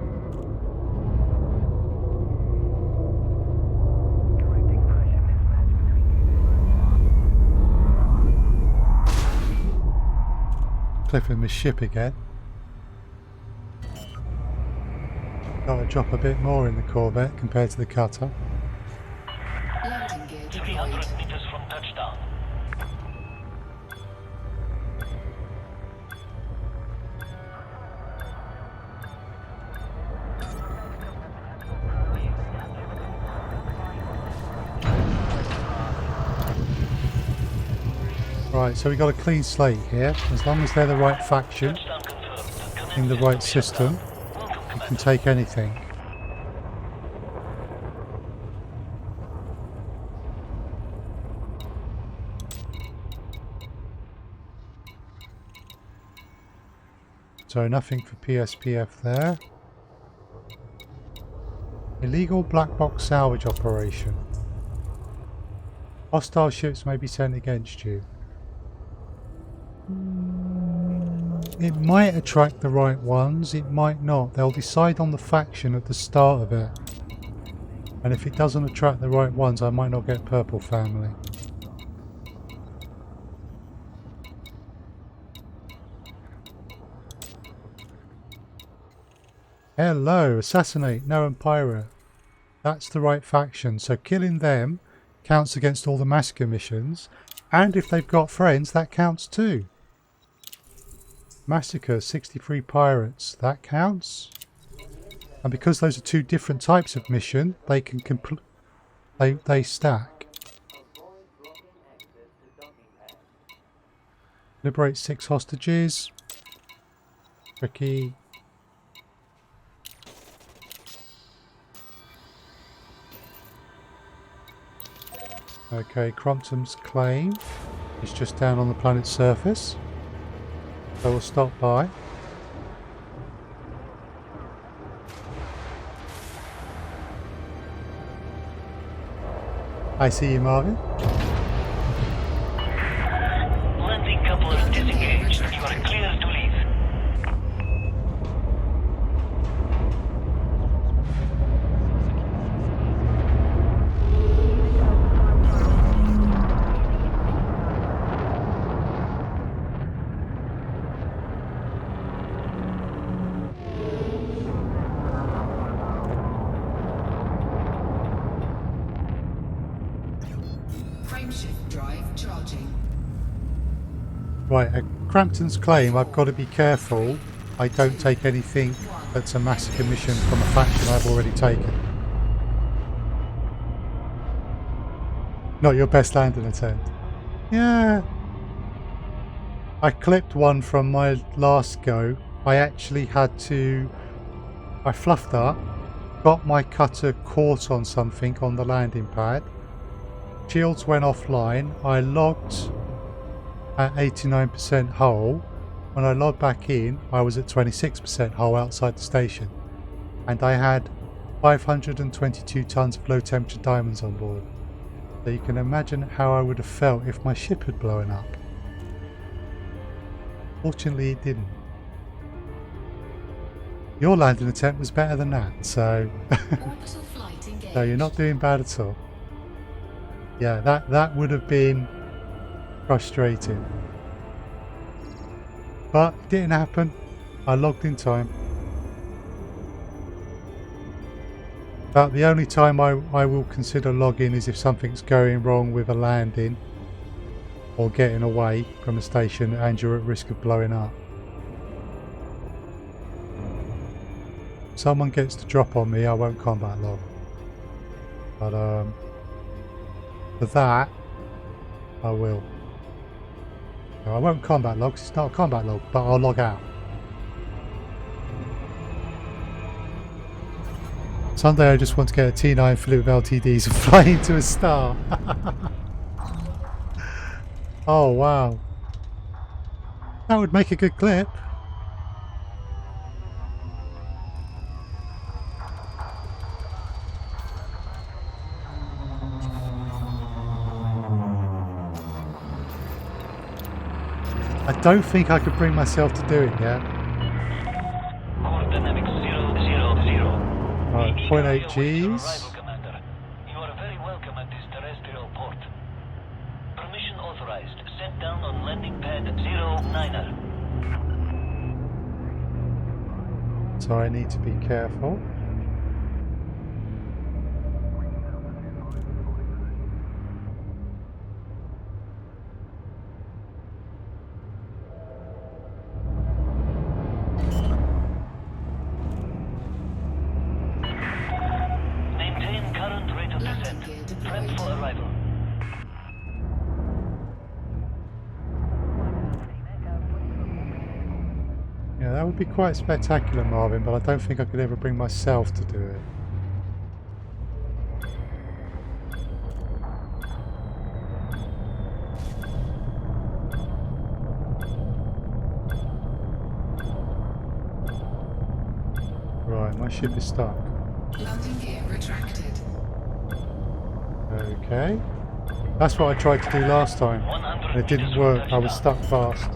Speaker 1: Clipping my ship again. Got to drop a bit more in the Corvette compared to the cutter.
Speaker 3: Landing gear
Speaker 5: 300
Speaker 3: deployed.
Speaker 5: meters from touchdown.
Speaker 1: Right, so we got a clean slate here. As long as they're the right faction
Speaker 5: Touchdown confirmed.
Speaker 1: in the
Speaker 5: Commence
Speaker 1: right
Speaker 5: to
Speaker 1: system,
Speaker 5: Vietnam. Welcome,
Speaker 1: you can
Speaker 5: Commander.
Speaker 1: take anything. So nothing for PSPF there. Illegal black box salvage operation. Hostile ships may be sent against you. It might attract the right ones, it might not. They'll decide on the faction at the start of it. And if it doesn't attract the right ones, I might not get Purple Family. Hello, assassinate, no and pirate. That's the right faction, so killing them counts against all the massacre missions, and if they've got friends, that counts too. Massacre, 63 pirates, that counts. And because those are two different types of mission, they can they stack. Liberate 6 hostages. Tricky. Okay, Crompton's claim is just down on the planet's surface. So we'll stop by. I see you, Marvin.
Speaker 5: Landing couplers disengaged. You are clear to leave.
Speaker 3: Frameshift drive charging.
Speaker 1: Right, at Crampton's claim, I've got to be careful I don't take anything that's a massacre mission from a faction I've already taken. Not your best landing attempt. Yeah. I clipped one from my last go. I actually had to... I fluffed up, got my cutter caught on something on the landing pad. Shields went offline. I logged at 89% hull. When I logged back in, I was at 26% hull outside the station. And I had 522 tons of low temperature diamonds on board. So you can imagine how I would have felt if my ship had blown up. Fortunately it didn't. Your landing attempt was better than that, so...
Speaker 3: Orbital flight engaged.
Speaker 1: So you're not doing bad at all. Yeah, that would have been frustrating. But it didn't happen. I logged in time. But the only time I will consider logging is if something's going wrong with a landing or getting away from a station and you're at risk of blowing up. If someone gets to drop on me, I won't combat log. But for that, I will. No, I won't combat log, 'cause it's not a combat log, but I'll log out. Someday I just want to get a T9 filled with LTDs and fly into a star. Oh wow. That would make a good clip. I don't think I could bring myself to do it yet.
Speaker 5: Core dynamics
Speaker 1: Right,
Speaker 5: We
Speaker 1: 0.8
Speaker 5: await your
Speaker 1: Gs.
Speaker 5: arrival, Commander. You are very welcome at this terrestrial port. Permission authorized. Set down on landing pad 09er.
Speaker 1: So I need to be careful.
Speaker 5: Maintain current rate of
Speaker 3: Landing
Speaker 5: descent.
Speaker 3: gear
Speaker 5: Prep
Speaker 3: deployed.
Speaker 5: for arrival.
Speaker 1: Yeah, that would be quite spectacular, Marvin, but I don't think I could ever bring myself to do it. Right, my ship is stuck.
Speaker 3: Landing gear retracted.
Speaker 1: Okay. That's what I tried to do last time, and it didn't work. I was stuck fast.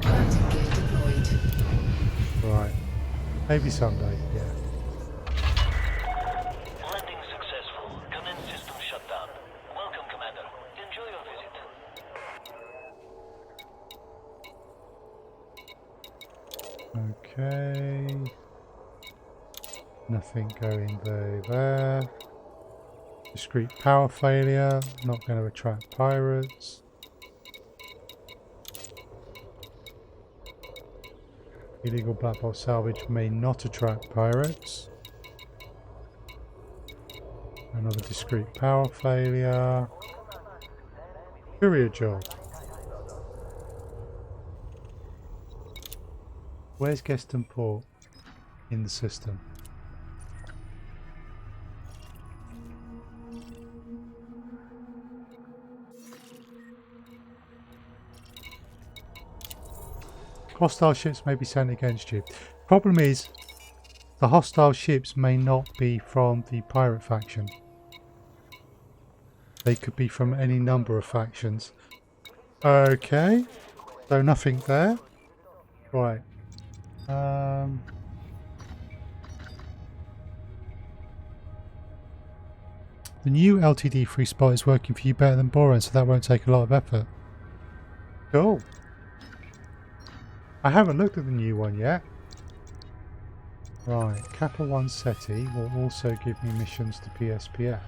Speaker 3: Landing gear deployed.
Speaker 1: Right. Maybe someday, yeah.
Speaker 5: Landing successful. Commence system shutdown. Welcome, Commander. Enjoy your visit.
Speaker 1: Okay. Nothing going there. Discrete power failure. Not going to attract pirates. Illegal black box salvage may not attract pirates. Another discrete power failure. Courier job. Where's Gueston Port in the system? Hostile ships may be sent against you. Problem is, the hostile ships may not be from the pirate faction. They could be from any number of factions. Okay, so nothing there. Right. The new LTD free spot is working for you better than Boron, so that won't take a lot of effort. Cool. I haven't looked at the new one yet. Right, Kappa 1 SETI will also give me missions to PSPF.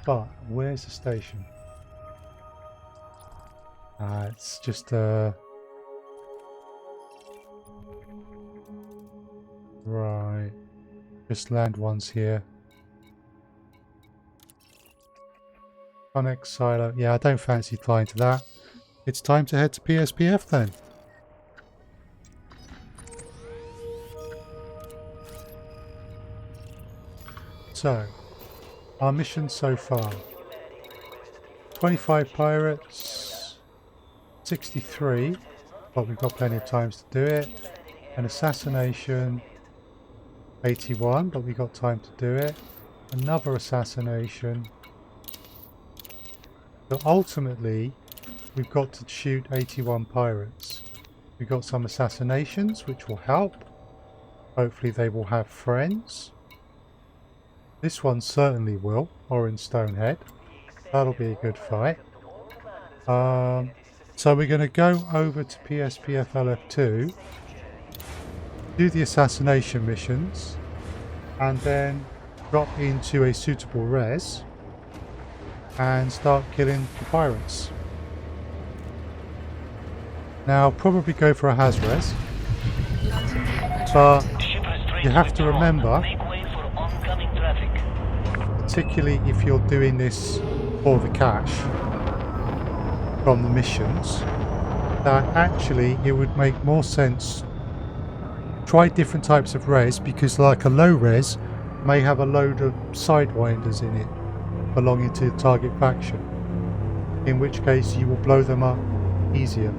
Speaker 1: But where's the station? It's just right. Just land once here. Connect silo. Yeah, I don't fancy flying to that. It's time to head to PSPF then. So, our mission so far. 25 pirates, 63, but we've got plenty of times to do it. An assassination, 81, but we've got time to do it. Another assassination. So ultimately, we've got to shoot 81 pirates. We've got some assassinations, which will help. Hopefully they will have friends. This one certainly will, Orange Stonehead. That'll be a good fight. So we're going to go over to PSPF LF2, do the assassination missions, and then drop into a suitable res and start killing the pirates. Now, I'll probably go for a Haz-res,
Speaker 3: Landing gear
Speaker 1: but
Speaker 3: retracted.
Speaker 1: you have to remember, particularly if you're doing this for the cash from the missions, that actually it would make more sense. Try different types of res, because like a low res may have a load of sidewinders in it belonging to the target faction, in which case you will blow them up easier.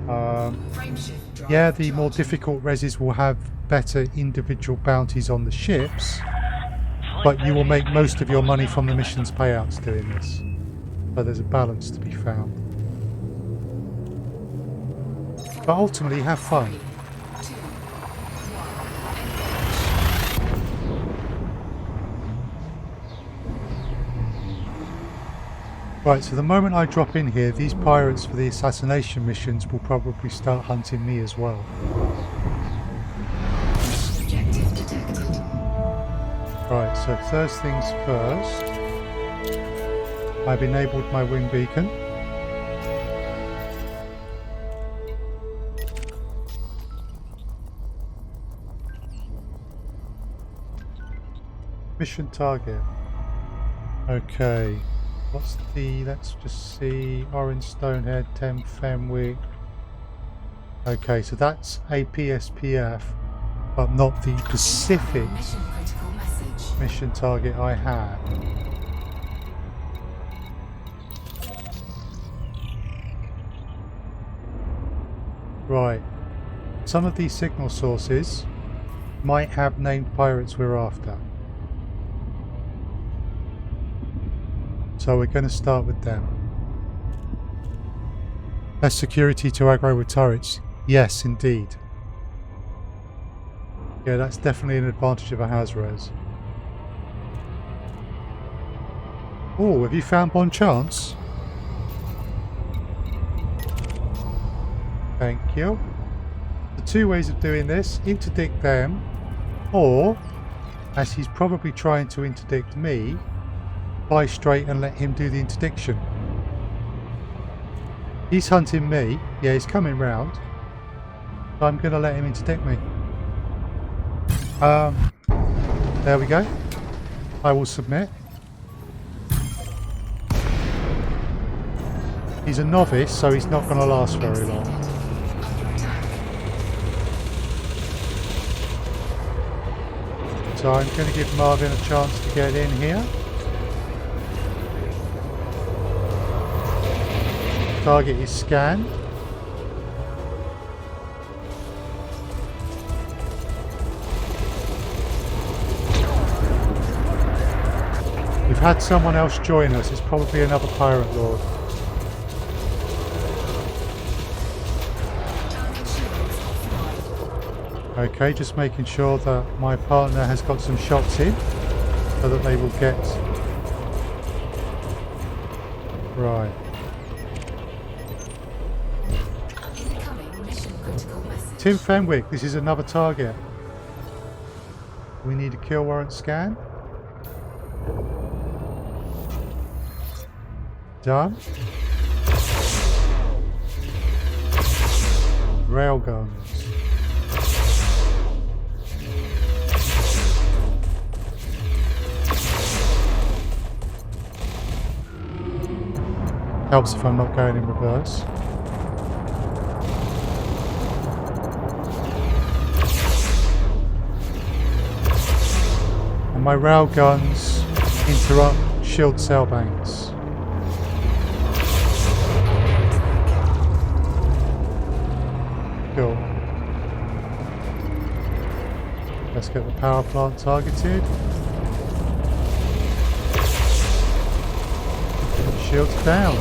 Speaker 3: Frameshift drive
Speaker 1: Yeah, the more
Speaker 3: charging.
Speaker 1: difficult reses will have better individual bounties on the ships, but you will make most of your money from the missions payouts doing this. So there's a balance to be found. But ultimately, have fun.
Speaker 3: 3, 2, 1,
Speaker 1: Right, so the moment I drop in here, these pirates for the assassination missions will probably start hunting me as well.
Speaker 3: objective detected.
Speaker 1: Right, so first things first, I've enabled my wing beacon. Mission target. Okay, what's the, let's just see, Orange Stonehead, 10 Fenwick. Okay, so that's a PSPF, but not the specific
Speaker 3: Mission critical message.
Speaker 1: mission target I have. Right, some of these signal sources might have named pirates we're after. So we're going to start with them. Less security to aggro with turrets. Yes, indeed. Yeah, that's definitely an advantage of a Hazres. Oh, have you found Bon Chance? Thank you. The two ways of doing this, interdict them, or, as he's probably trying to interdict me, fly straight and let him do the interdiction. He's hunting me. Yeah, he's coming round. So I'm going to let him interdict me. There we go. I will submit. He's a novice, so he's not going to last very long. So I'm going to give Marvin a chance to get in here. Target is scanned. We've had someone else join us. It's probably another pirate lord. Okay, just making sure that my partner has got some shots in so that they will get... Right.
Speaker 3: Incoming mission critical message.
Speaker 1: Tim Fenwick, this is another target. We need a kill warrant scan. Done. Railguns. Helps if I'm not going in reverse. And my railguns interrupt shield cell banks. Cool. Let's get the power plant targeted. Shields down.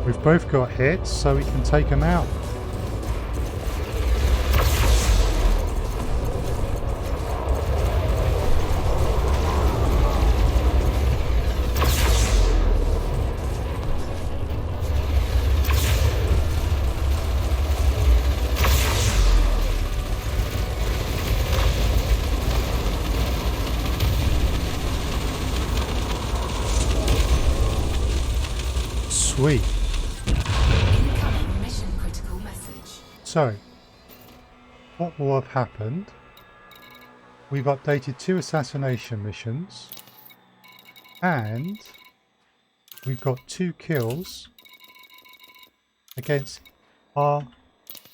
Speaker 1: We've both got hits, so we can take them out. Sweet.
Speaker 3: Incoming mission critical message.
Speaker 1: So, what will have happened? We've updated 2 assassination missions, and we've got 2 kills against our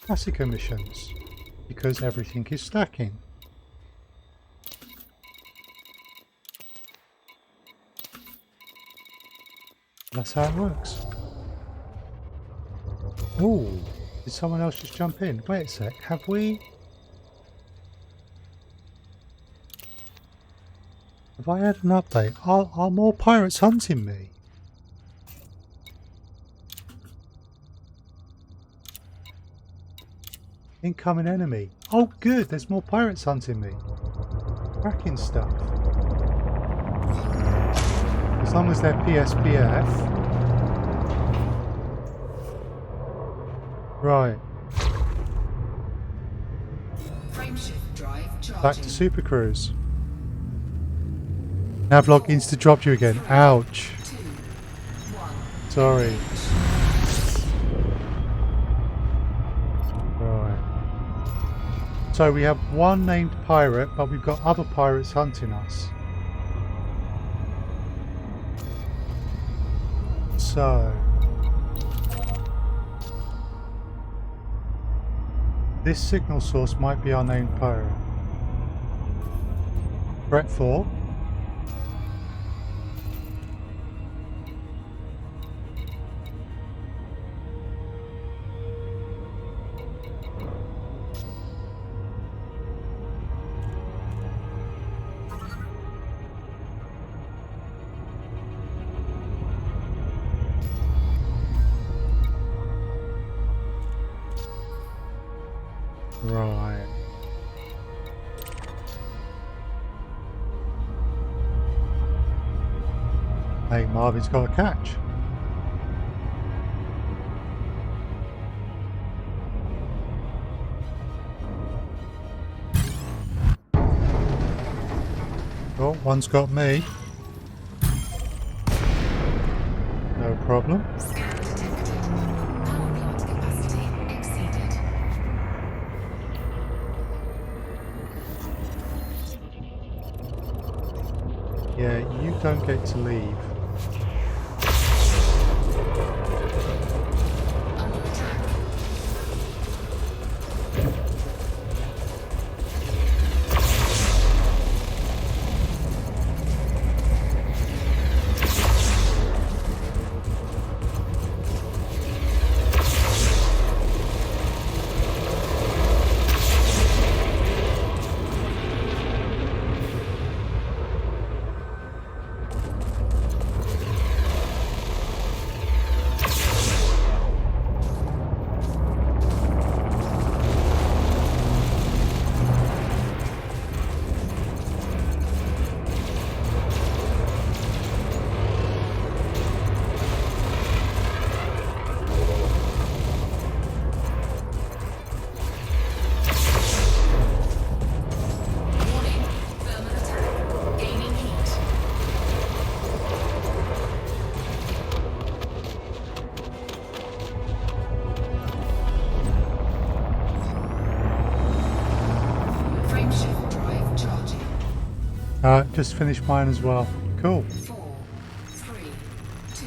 Speaker 1: Massacre missions, because everything is stacking. That's how it works. Oh, did someone else just jump in? Wait a sec, have I had an update? Are more pirates hunting me? Incoming enemy. Oh good, there's more pirates hunting me. Cracking stuff. As long as they're PSPF. Right.
Speaker 3: Frameshift drive charging.
Speaker 1: Back to Super Cruise. Navlog insta dropped you again. Ouch.
Speaker 3: 2, 1.
Speaker 1: Sorry. Right. So we have one named pirate, but we've got other pirates hunting us. So this signal source might be our named pirate. Threat 4. Right. Hey, Marvin's got a catch. Oh, one's got me. No problem.
Speaker 3: Scan detected. Power plant capacity exceeded.
Speaker 1: Yeah, you don't get to leave.
Speaker 3: Under attack. Warning. Thermal attack. Gaining heat. Frameshift drive charging.
Speaker 1: Just finished mine as well. Cool.
Speaker 3: 4, 3, 2,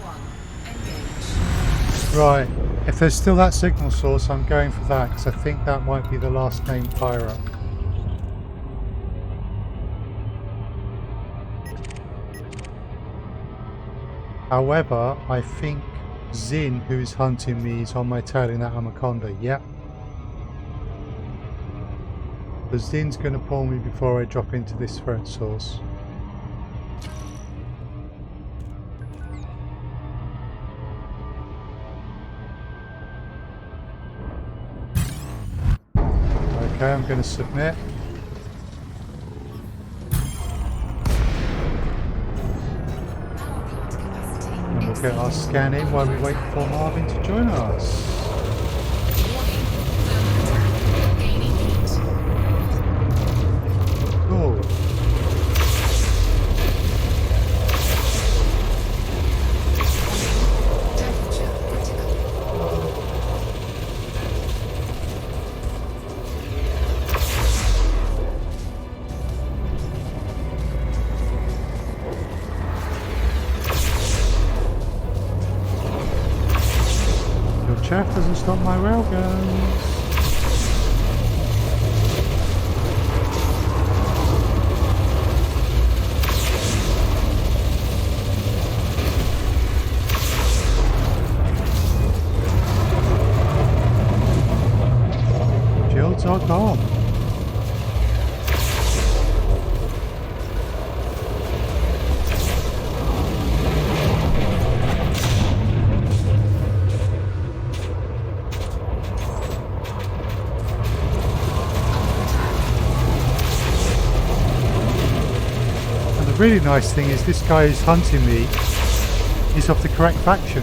Speaker 3: 1. Engage.
Speaker 1: Right. If there's still that signal source, I'm going for that because I think that might be the last named pirate. However, I think Zin, who is hunting me, is on my tail in that Anaconda. Yep. So Zin's going to pull me before I drop into this threat source. Okay, I'm going to submit.
Speaker 3: Power plant capacity
Speaker 1: And we'll get our scan in while we wait for Marvin to join us.
Speaker 3: Warning. Thermal attack. Gaining heat.
Speaker 1: Cool.
Speaker 3: Temperature critical.
Speaker 1: Your chaff doesn't stop my railguns. Shields are gone. The really nice thing is this guy who's hunting me is of the correct faction.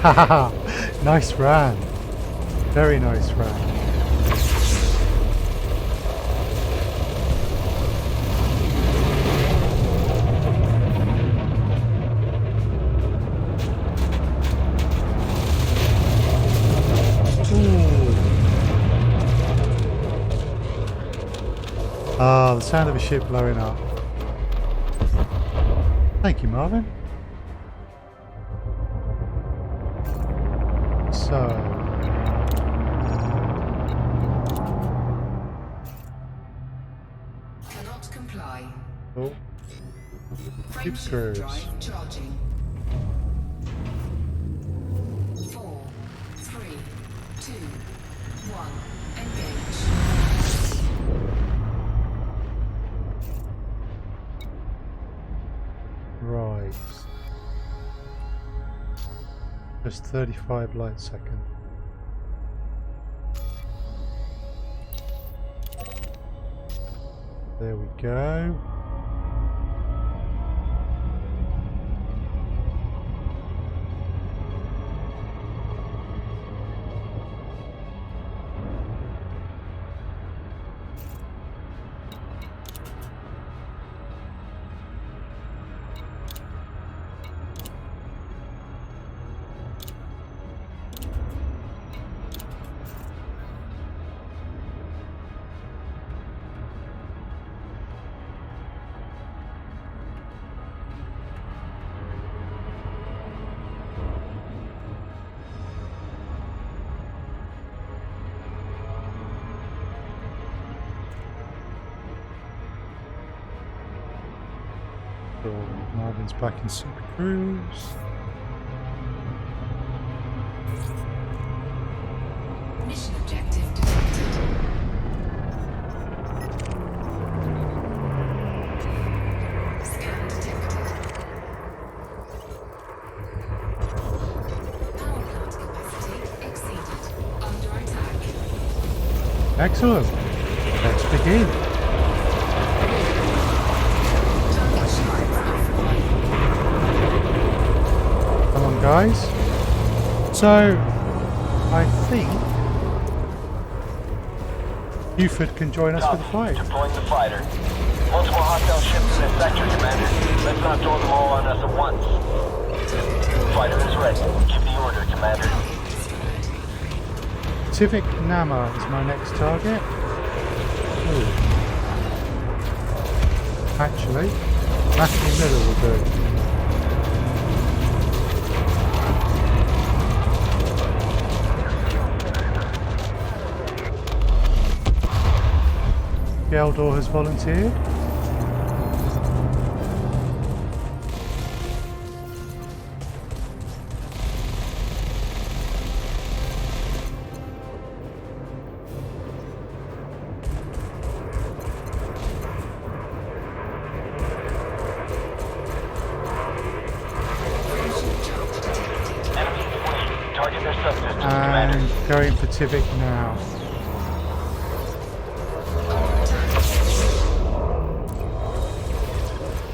Speaker 1: Haha, nice ran. Very nice ran. Ah, the sound of a ship blowing up. Thank you, Marvin. So,
Speaker 3: Cannot comply.
Speaker 1: oh,
Speaker 3: Frame
Speaker 1: Keep
Speaker 3: shift
Speaker 1: curves.
Speaker 3: drive charging. 4, 3, 2, 1. Engage.
Speaker 1: right. Just 35 light seconds. There we go. So Marvin's back in Super Cruise.
Speaker 3: Mission objective detected. Scan detected. Power plant capacity exceeded. Under attack.
Speaker 1: Excellent. Let's begin. Come on, guys. So, I think Buford can join us for the fight.
Speaker 5: Deploying the fighter. Multiple hostile ships in this sector, Commander. Let's not throw them all on us at once. Fighter is ready. Give the order, Commander.
Speaker 1: Civic Nama is my next target. Ooh. Actually, Matthew Miller will do. Geldor has volunteered.
Speaker 5: Enemy fleet. Target their subsystems,
Speaker 1: And
Speaker 5: Commander.
Speaker 1: going for Tivik now.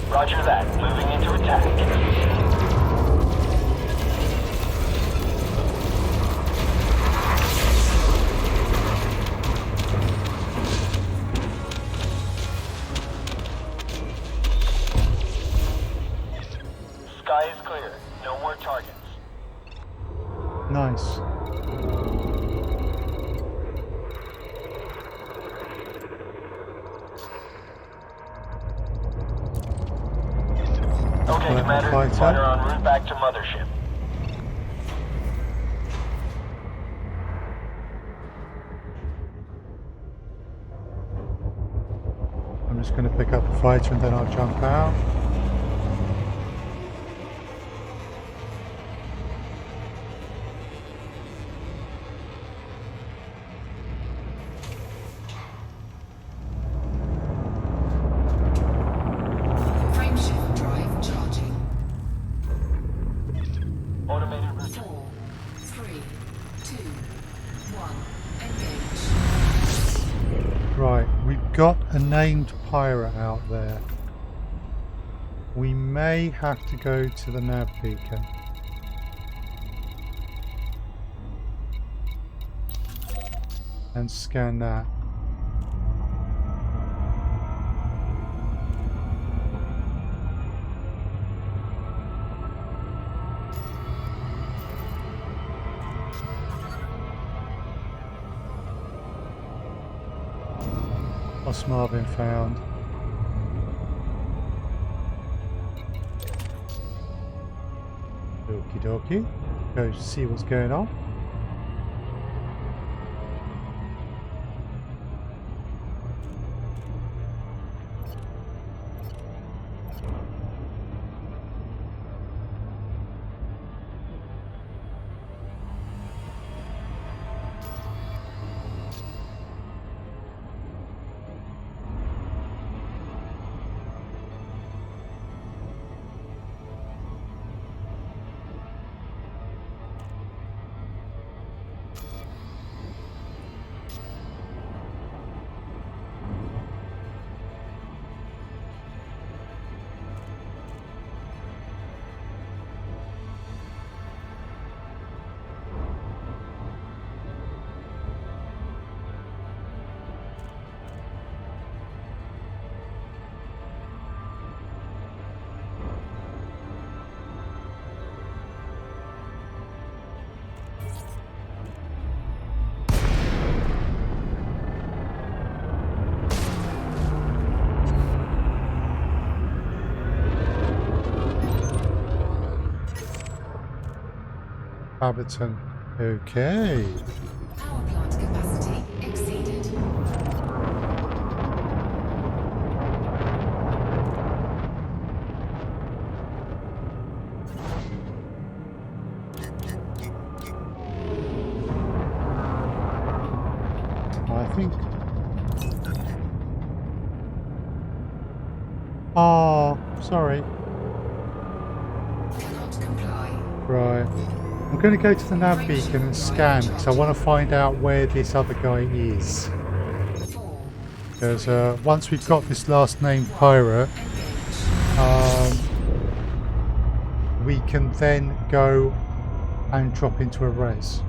Speaker 5: Roger that. Moving into attack. Sky is clear. No more targets.
Speaker 1: Nice.
Speaker 5: Okay,
Speaker 1: Select
Speaker 5: Commander.
Speaker 1: fighter.
Speaker 5: Fighter en route back to Mothership.
Speaker 1: I'm just going to pick up a fighter and then I'll jump out.
Speaker 3: Frame shift drive charging.
Speaker 1: a named pirate out there. We may have to go to the nav beacon. And scan that. Osmar been found. Okie dokie. Go see what's going on. Abberton. Okay.
Speaker 3: Power plant capacity exceeded.
Speaker 1: I think. Oh, sorry.
Speaker 3: Cannot comply.
Speaker 1: Right. I'm going to go to the nav beacon and scan because I want to find out where this other guy is.
Speaker 3: 4.
Speaker 1: Because once we've got this last named pirate,
Speaker 3: Engage.
Speaker 1: we can then go and drop into a res.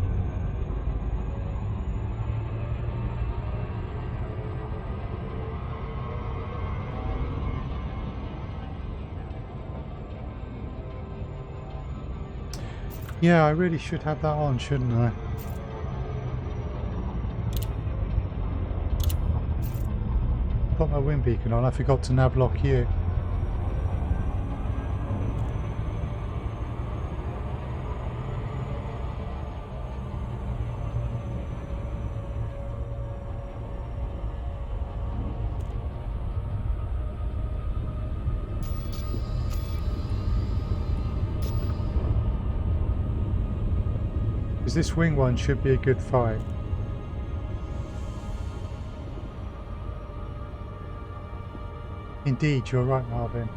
Speaker 1: Yeah, I really should have that on, shouldn't I? Got my wind beacon on, I forgot to nav lock you. Because this wing one should be a good fight. Indeed, you're right, Marvin.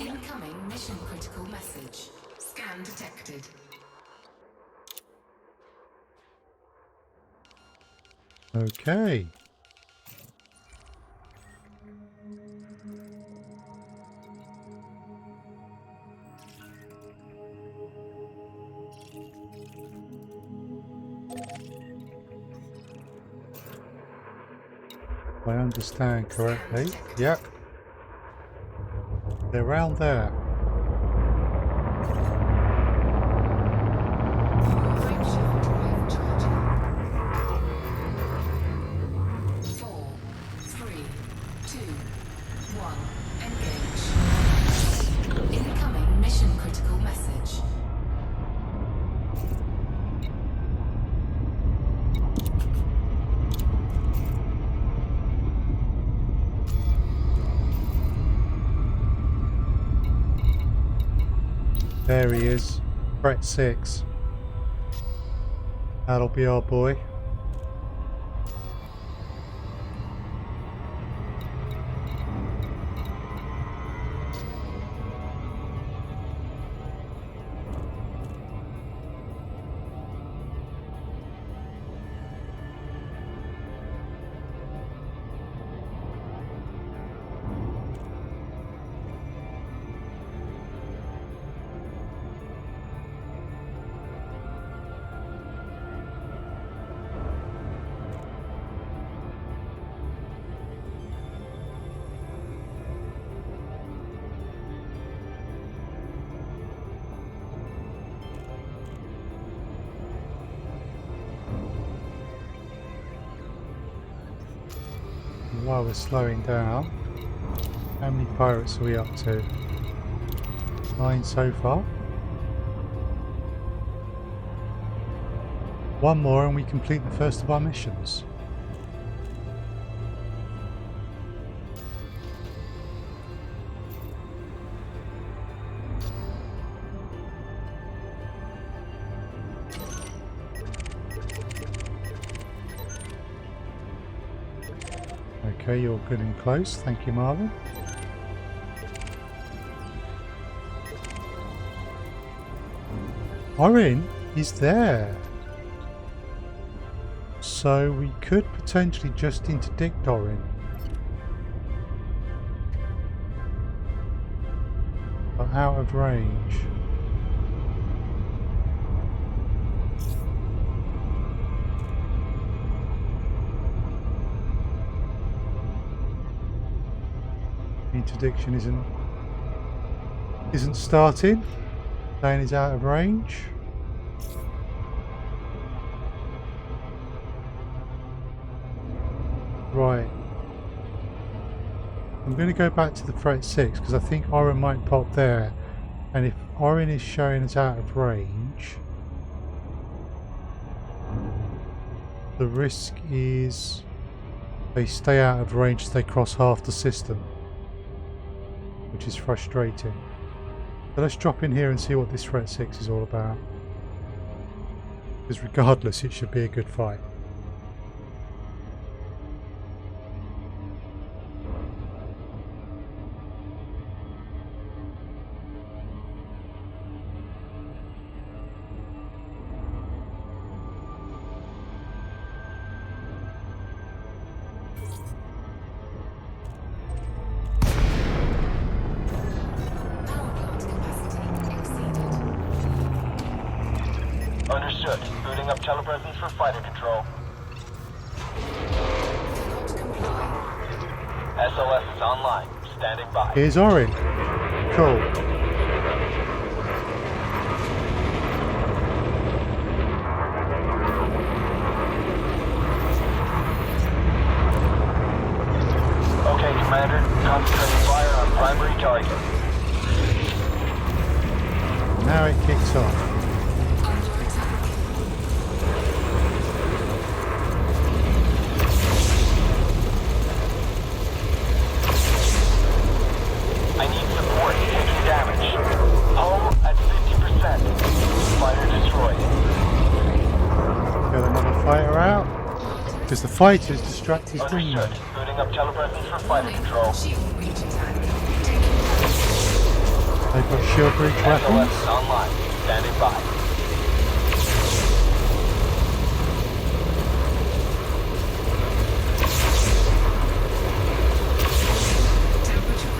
Speaker 3: Incoming mission critical message. Scan detected.
Speaker 1: Okay. If I understand correctly. Yep. They're around there.
Speaker 3: Frameshift drive charging. 4, 3, 2, 1. Engage. Incoming mission critical message.
Speaker 1: There he is. Threat 6. That'll be our boy. While we're slowing down, how many pirates are we up to? 9 so far. One more and we complete the first of our missions. Okay, you're good and close. Thank you, Marvin. Orin is there. So we could potentially just interdict Orin. But out of range. Interdiction isn't starting. Saying he's out of range. Right. I'm going to go back to the threat 6 because I think Orin might pop there, and if Orin is showing us out of range, the risk is they stay out of range, they cross half the system, which is frustrating. So let's drop in here and see what this threat 6 is all about, because regardless it should be a good fight.
Speaker 2: Understood. Booting up telepresence for fighter control.
Speaker 3: Cannot comply.
Speaker 2: SLS is online. Standing by.
Speaker 1: Here's Orin. Cool.
Speaker 2: Okay, Commander. Concentrating fire on primary target.
Speaker 1: Now it kicks off.
Speaker 3: Under attack.
Speaker 2: I need support. Taking damage. Hull at 50%. Fighter destroyed.
Speaker 1: Get another fighter out, because the fighter's distract his wingman.
Speaker 2: Understood. Booting up telepresence for fighter control.
Speaker 3: Shield breach attack. Taking damage.
Speaker 1: They've got shield breach
Speaker 2: SLS
Speaker 1: weapons.
Speaker 2: is online. Standing by.
Speaker 3: Temperature critical.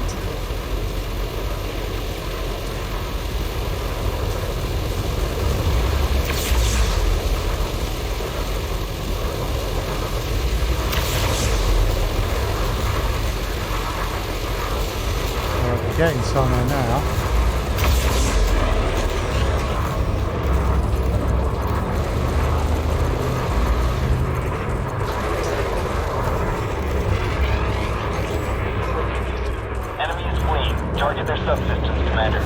Speaker 1: Getting somewhere now.
Speaker 2: Enemy is fleeing. Target their subsystems, Commander.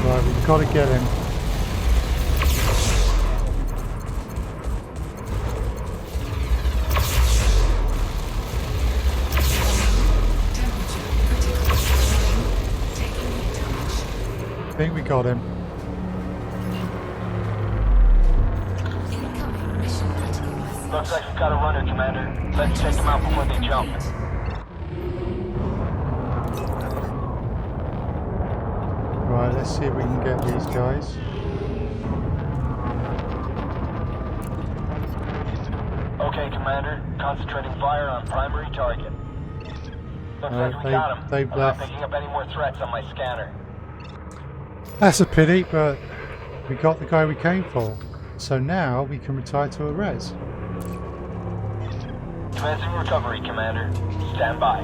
Speaker 1: Right, we've got to get him.
Speaker 3: Temperature critical. Taking heat damage.
Speaker 1: I think we got him.
Speaker 3: Incoming mission critical message.
Speaker 2: Looks like we've got a runner, Commander. Let's take them out before they jump.
Speaker 1: Right, let's see if we can get these guys.
Speaker 2: Okay, Commander. Concentrating fire on primary target. Looks like we got him.
Speaker 1: they've
Speaker 2: I'm not
Speaker 1: left.
Speaker 2: picking up any more threats on my scanner.
Speaker 1: That's a pity, but we got the guy we came for. So now we can retire to a res.
Speaker 2: Commencing recovery, Commander. Stand by.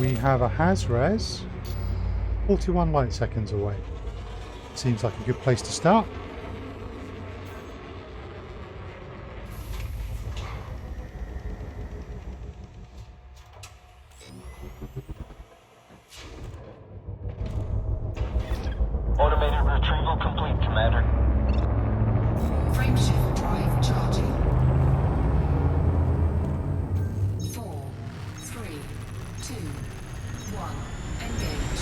Speaker 1: We have a has-res 41 light seconds away. Seems like a good place to start.
Speaker 2: Automated retrieval complete, Commander.
Speaker 3: Frameshift drive charging. 4, 3, 2, 1. Engage.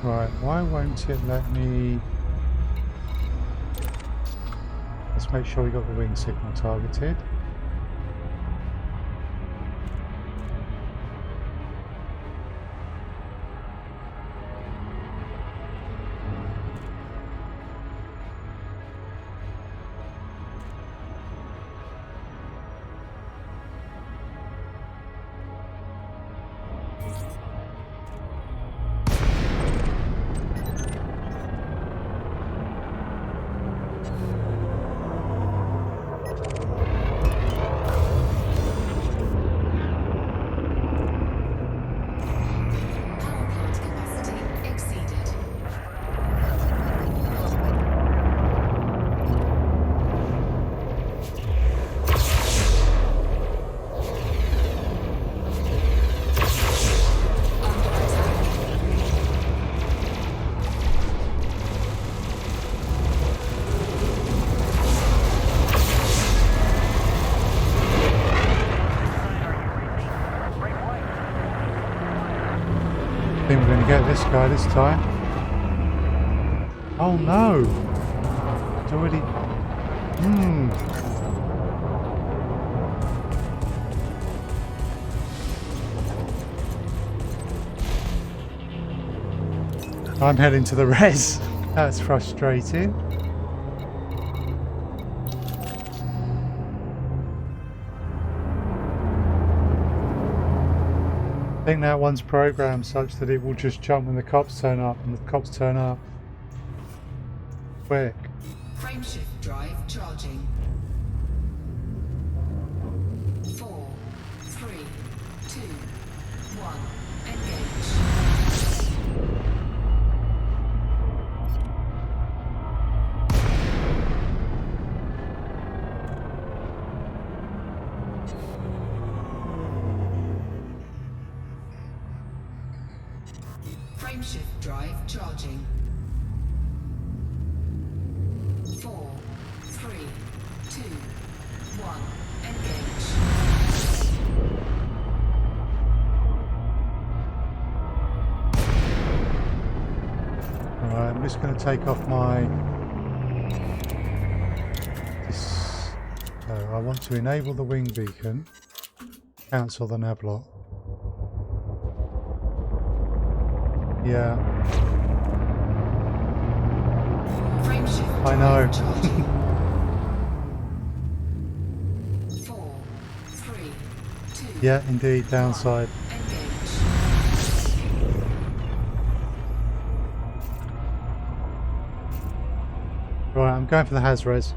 Speaker 1: Right, why won't it let me... Let's make sure we got the wing signal targeted.
Speaker 3: Power plant capacity exceeded. Under attack.
Speaker 1: I think we're going to get this guy this time. Oh no! It's already... I'm heading to the res. That's frustrating. I think that one's programmed such that it will just jump when the cops turn up, and the cops turn up quick.
Speaker 3: Frameshift drive charging. 4, 3, 2, 1. Engage. drive charging. 4, 3, 2, 1. Engage.
Speaker 1: Alright, I'm just going to take off my... So I want to enable the wing beacon, cancel the navlock. Yeah.
Speaker 3: Frameshift
Speaker 1: I know.
Speaker 3: drive charging. 4, 3, 2,
Speaker 1: Yeah, indeed, downside.
Speaker 3: engage.
Speaker 1: Right, I'm going for the Hazres.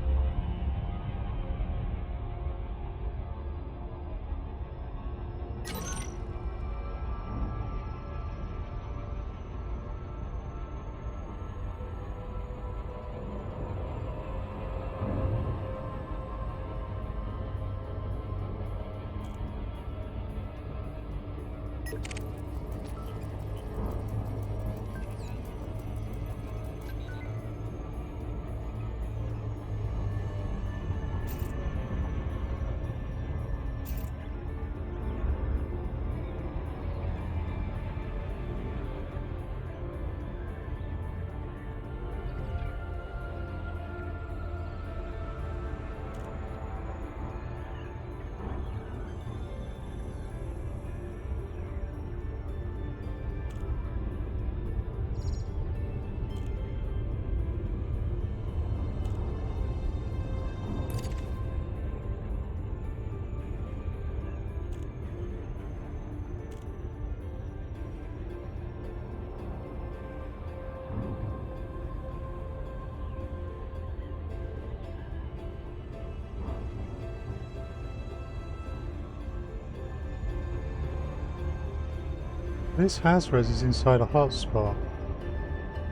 Speaker 1: This Hazres is inside a hotspot.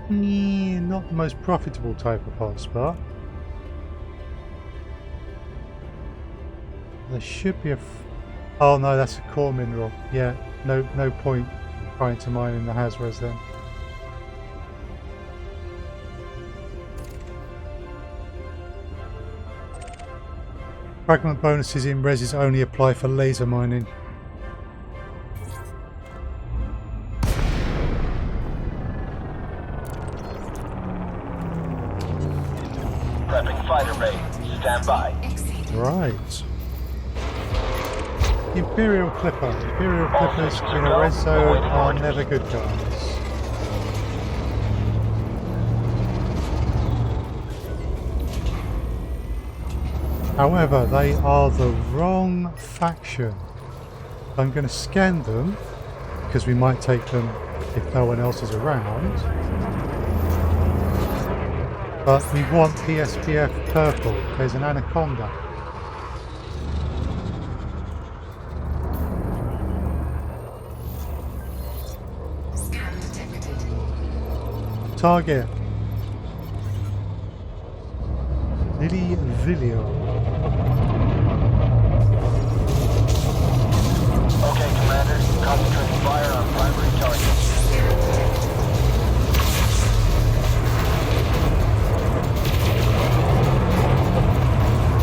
Speaker 1: Not the most profitable type of hotspot. There should be a... Oh no, that's a core mineral. Yeah, no point trying to mine in the Hazres then. Fragment bonuses in reses only apply for laser mining.
Speaker 2: Prepping fighter raid. Stand by.
Speaker 3: Exceed.
Speaker 1: Right. Imperial Clipper. Imperial Clippers in a red zone are never good guys. However, they are the wrong faction. I'm going to scan them because we might take them if no one else is around. But we want PSPF purple. There's an anaconda.
Speaker 3: Scan detected.
Speaker 1: Target. Lily Vilio.
Speaker 2: Okay, Commander. Concentrating fire on primary target.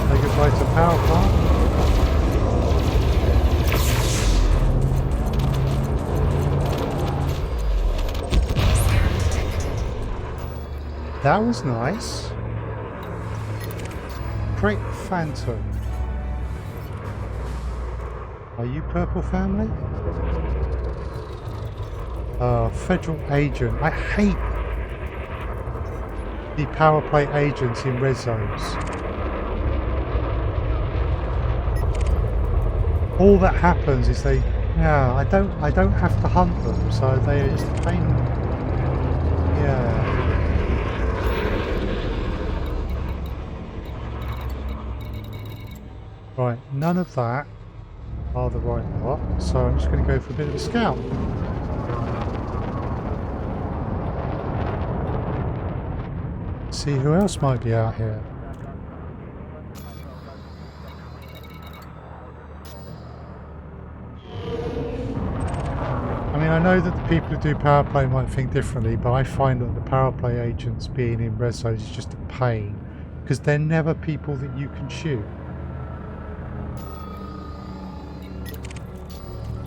Speaker 1: Say goodbye to power plant. That was nice. Prick Phantom. Are you Purple Family? Federal Agent. I hate the power play agents in red zones. All that happens is they, I don't have to hunt them, so they are just a pain. Yeah. Right, none of that are the right lot, so I'm just going to go for a bit of a scout. See who else might be out here. I mean, mean, I know that the people who do power play might think differently, but I find that the power play agents being in red zones is just a pain because they're never people that you can shoot.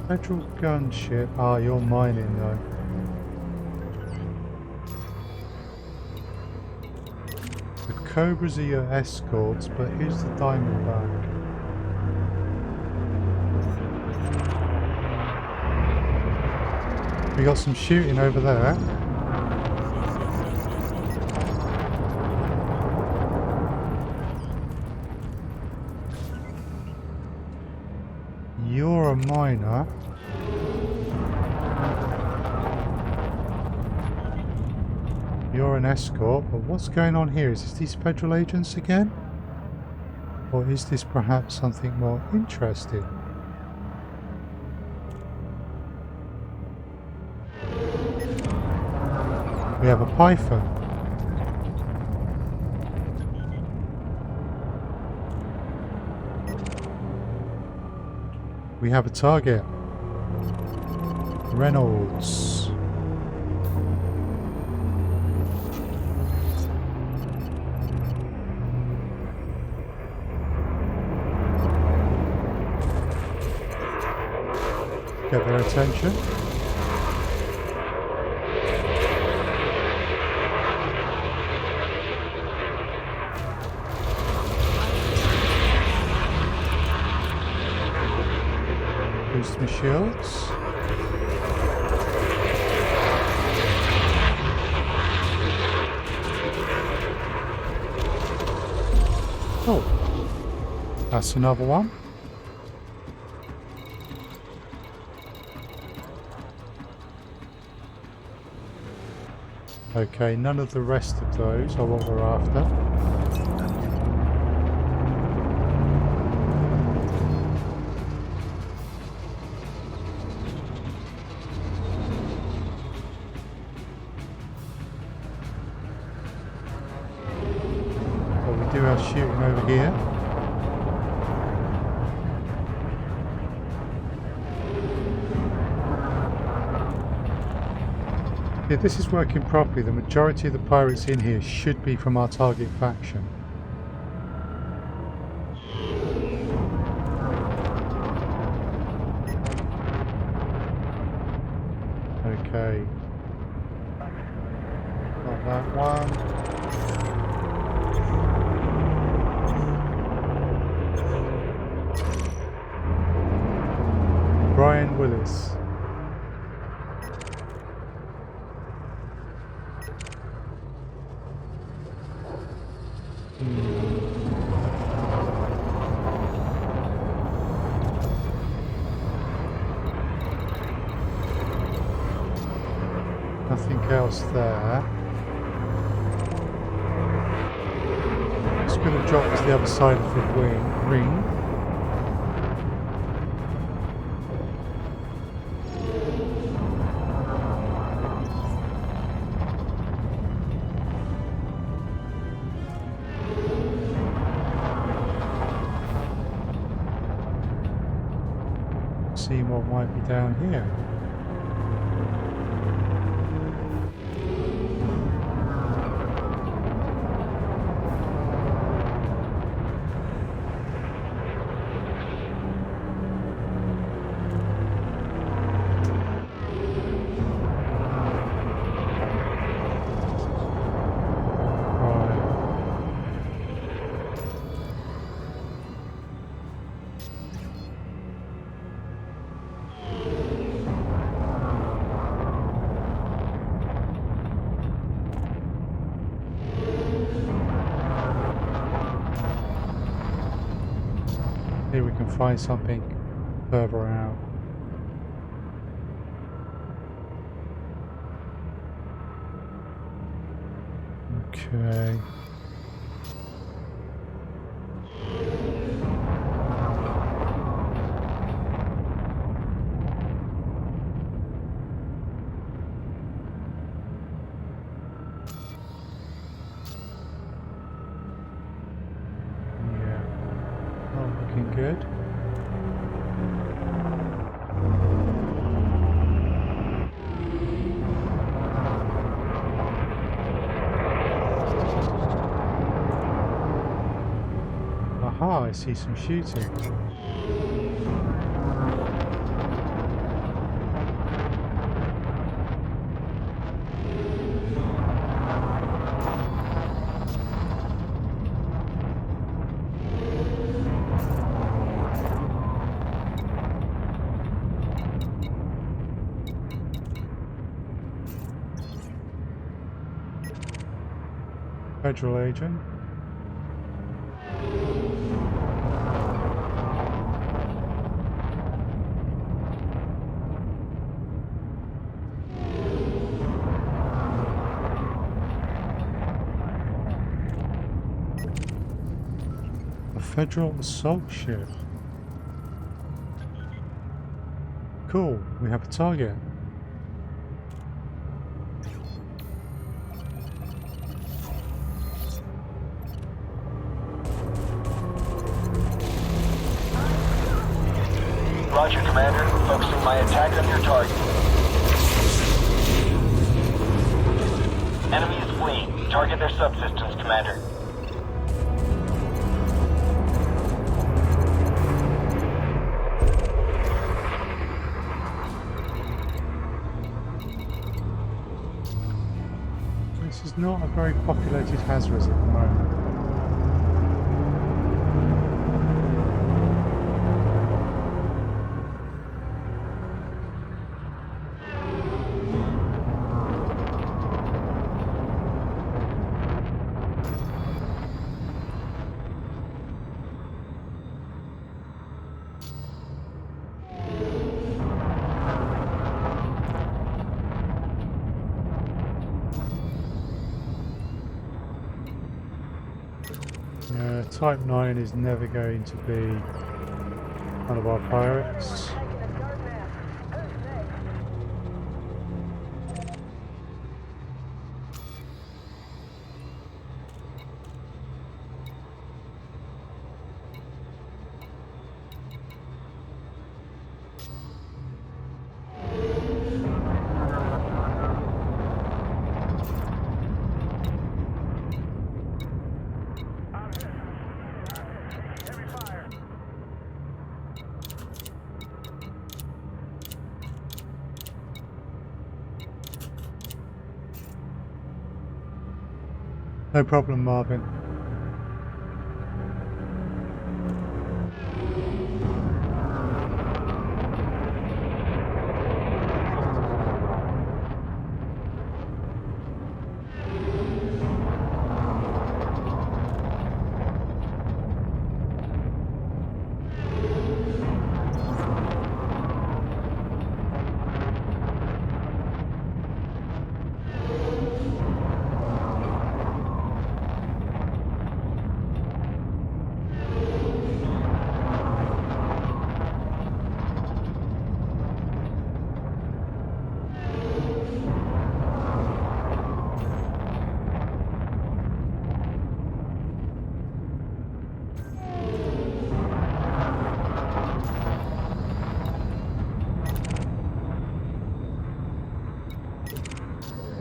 Speaker 1: Federal gunship. Ah, you're mining though. The Cobras are your escorts, but who's the Diamondback? We got some shooting over there. You're a miner. You're an escort, but what's going on here? Is this these federal agents again? Or is this perhaps something more interesting? We have a python. We have a target. Reynolds. Get their attention. Boost my shields. Oh, that's another one. Okay, none of the rest of those are what we're after. But we do have shooting over here. If this is working properly, the majority of the pirates in here should be from our target faction. Okay. Not that one. Brian Willis. Nothing else there. Just going to drop to the other side of the ring. See what might be down here. Here we can find something further out. Okay. Good. Ah, I see some shooting. Federal agent. A federal assault ship. Cool, we have a target.
Speaker 2: Roger, Commander. Focusing my attack on your target. Enemy is fleeing. Target their subsystems, Commander.
Speaker 1: This is not a very populated Hazras at the moment. Type 9 is never going to be one of our pirates. No problem, Marvin.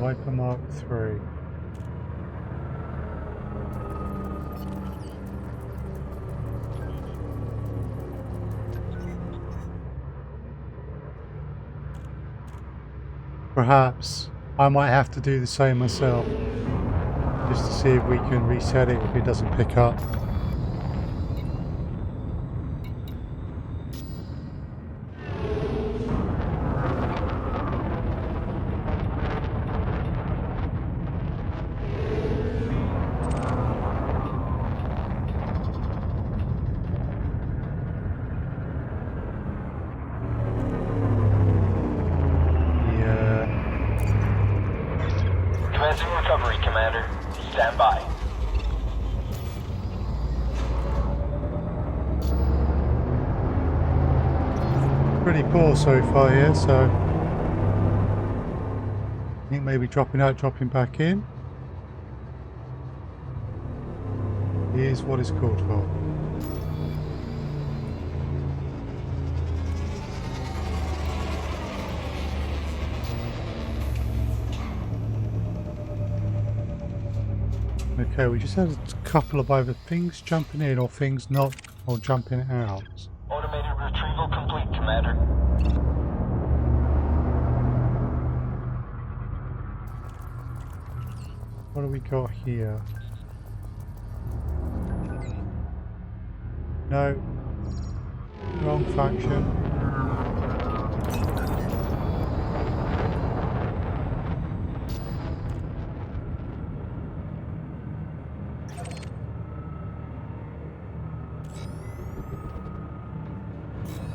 Speaker 1: Viper Mark III. Perhaps I might have to do the same myself, just to see if we can reset it if it doesn't pick up.
Speaker 2: Commencing recovery, Commander. Stand by.
Speaker 1: Pretty poor so far here, so I think maybe dropping out, dropping back in is what it's called for. Okay, we just had a couple of either things jumping in or things not or jumping out.
Speaker 2: Automated retrieval complete, Commander.
Speaker 1: What do we got here? No. Wrong faction.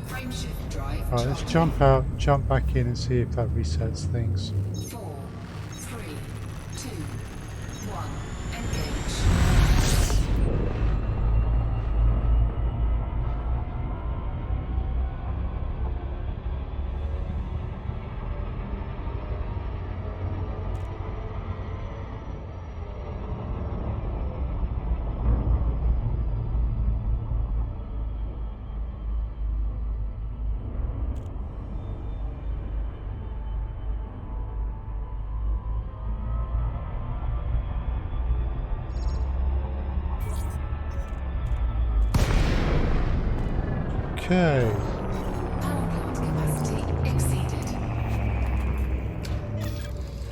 Speaker 3: Frameshift drive.
Speaker 1: Right, let's
Speaker 3: charging.
Speaker 1: jump out, jump back in and see if that resets things.
Speaker 3: 4, 3, 2, 1. Engage.
Speaker 1: Okay.
Speaker 3: Power plant capacity exceeded.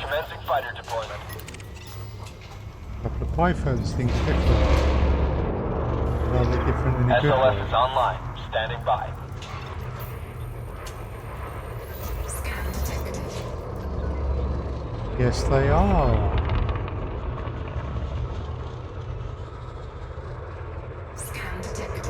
Speaker 2: Commencing fighter deployment.
Speaker 1: Couple of pythons, things different. Are they different in a good
Speaker 2: SOS
Speaker 1: way?
Speaker 2: is online. Standing by.
Speaker 3: Scan detected.
Speaker 1: Yes, they are.
Speaker 3: Scan detected.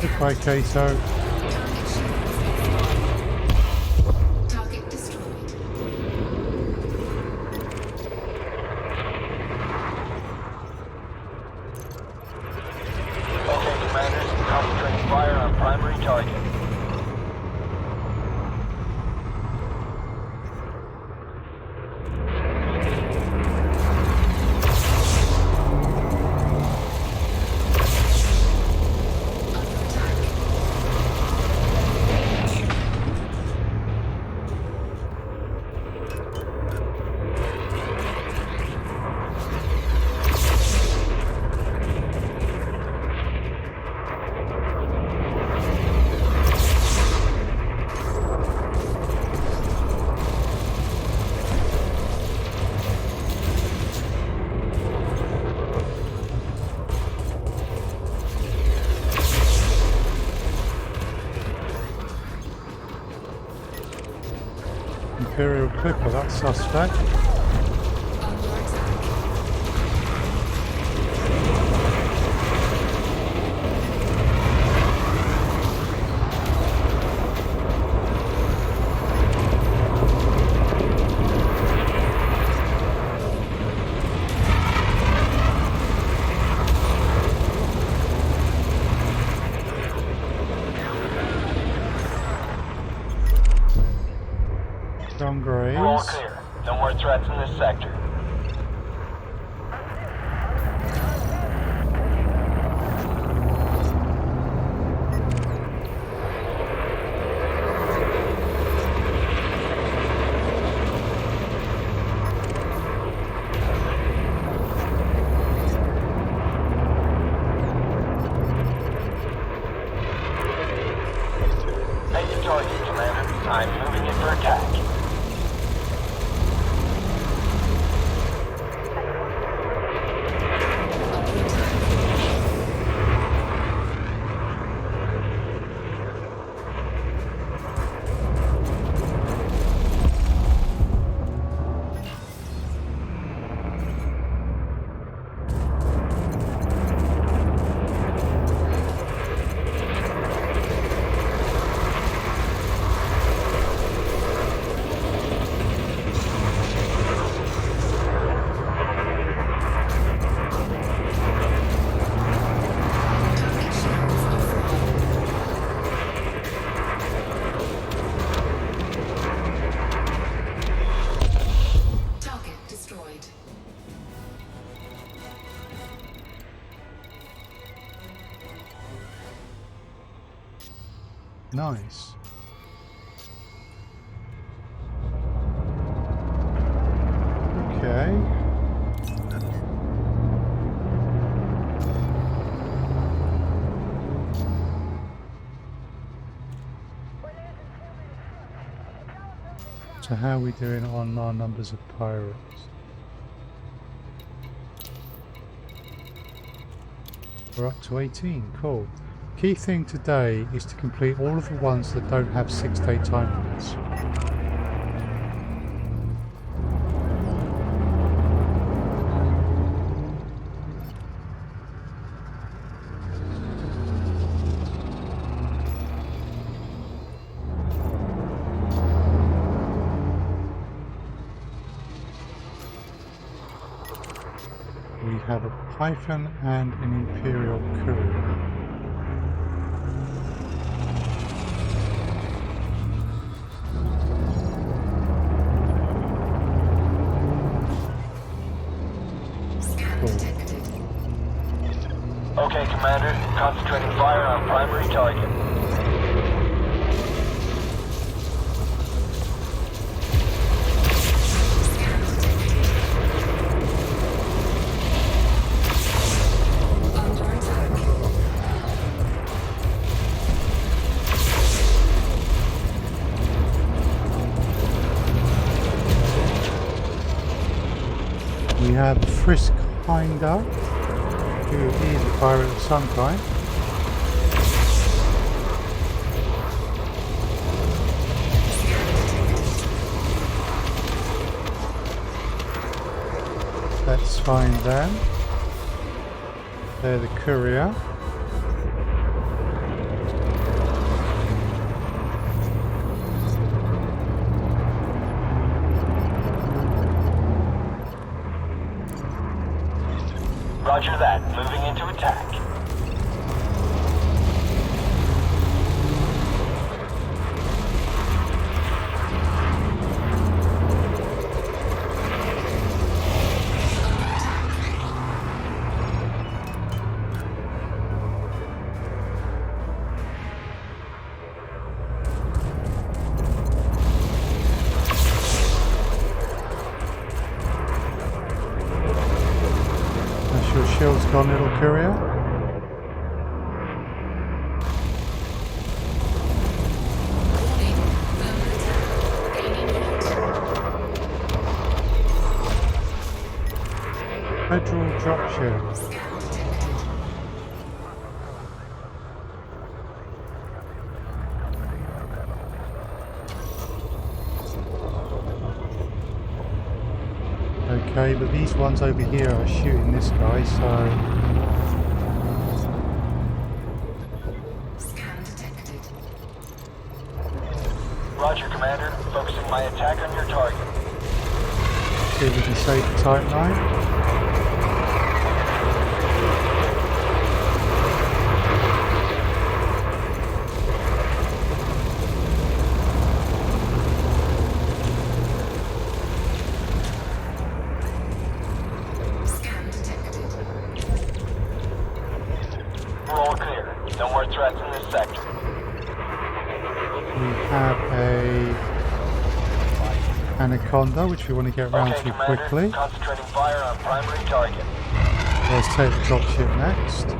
Speaker 1: Goodbye, Kato.
Speaker 3: Target shields. Target destroyed.
Speaker 2: Okay, Commanders. Concentrating fire on primary target.
Speaker 3: Under attack.
Speaker 1: Imperial Clipper, that's suspect.
Speaker 3: Under attack.
Speaker 1: John
Speaker 2: We're all
Speaker 1: Graves.
Speaker 2: clear. No more threats in this sector. Make the target, Commander. I'm moving in for attack.
Speaker 3: Under attack.
Speaker 1: Nice. Okay. So how are we doing on our numbers of pirates? We're up to 18, cool. Key thing today is to complete all of the ones that don't have 6-day time limits. We have a Python and an Imperial courier.
Speaker 2: Okay, Commander. Concentrating fire on primary target.
Speaker 3: Under attack.
Speaker 1: We have a Frisk Hinder, who is a pirate of some kind. Let's find them. They're the courier.
Speaker 2: Roger that. Moving into attack.
Speaker 1: Your shield's gone, little courier.
Speaker 3: Warning. Thermal attack. Gaining heat.
Speaker 1: Federal dropship.
Speaker 3: Scan detected.
Speaker 1: Okay, but these ones over here are shooting this guy, so
Speaker 3: Scan detected.
Speaker 2: Roger, Commander. Focusing my attack on your target.
Speaker 1: see if we can save the type line.
Speaker 3: Scan detected.
Speaker 2: We're all clear. No more threats in this sector.
Speaker 1: We have a Anaconda, which we want to get round
Speaker 2: Okay,
Speaker 1: to
Speaker 2: Commander.
Speaker 1: quickly.
Speaker 2: Concentrating fire on primary target.
Speaker 1: Let's take the dropship next.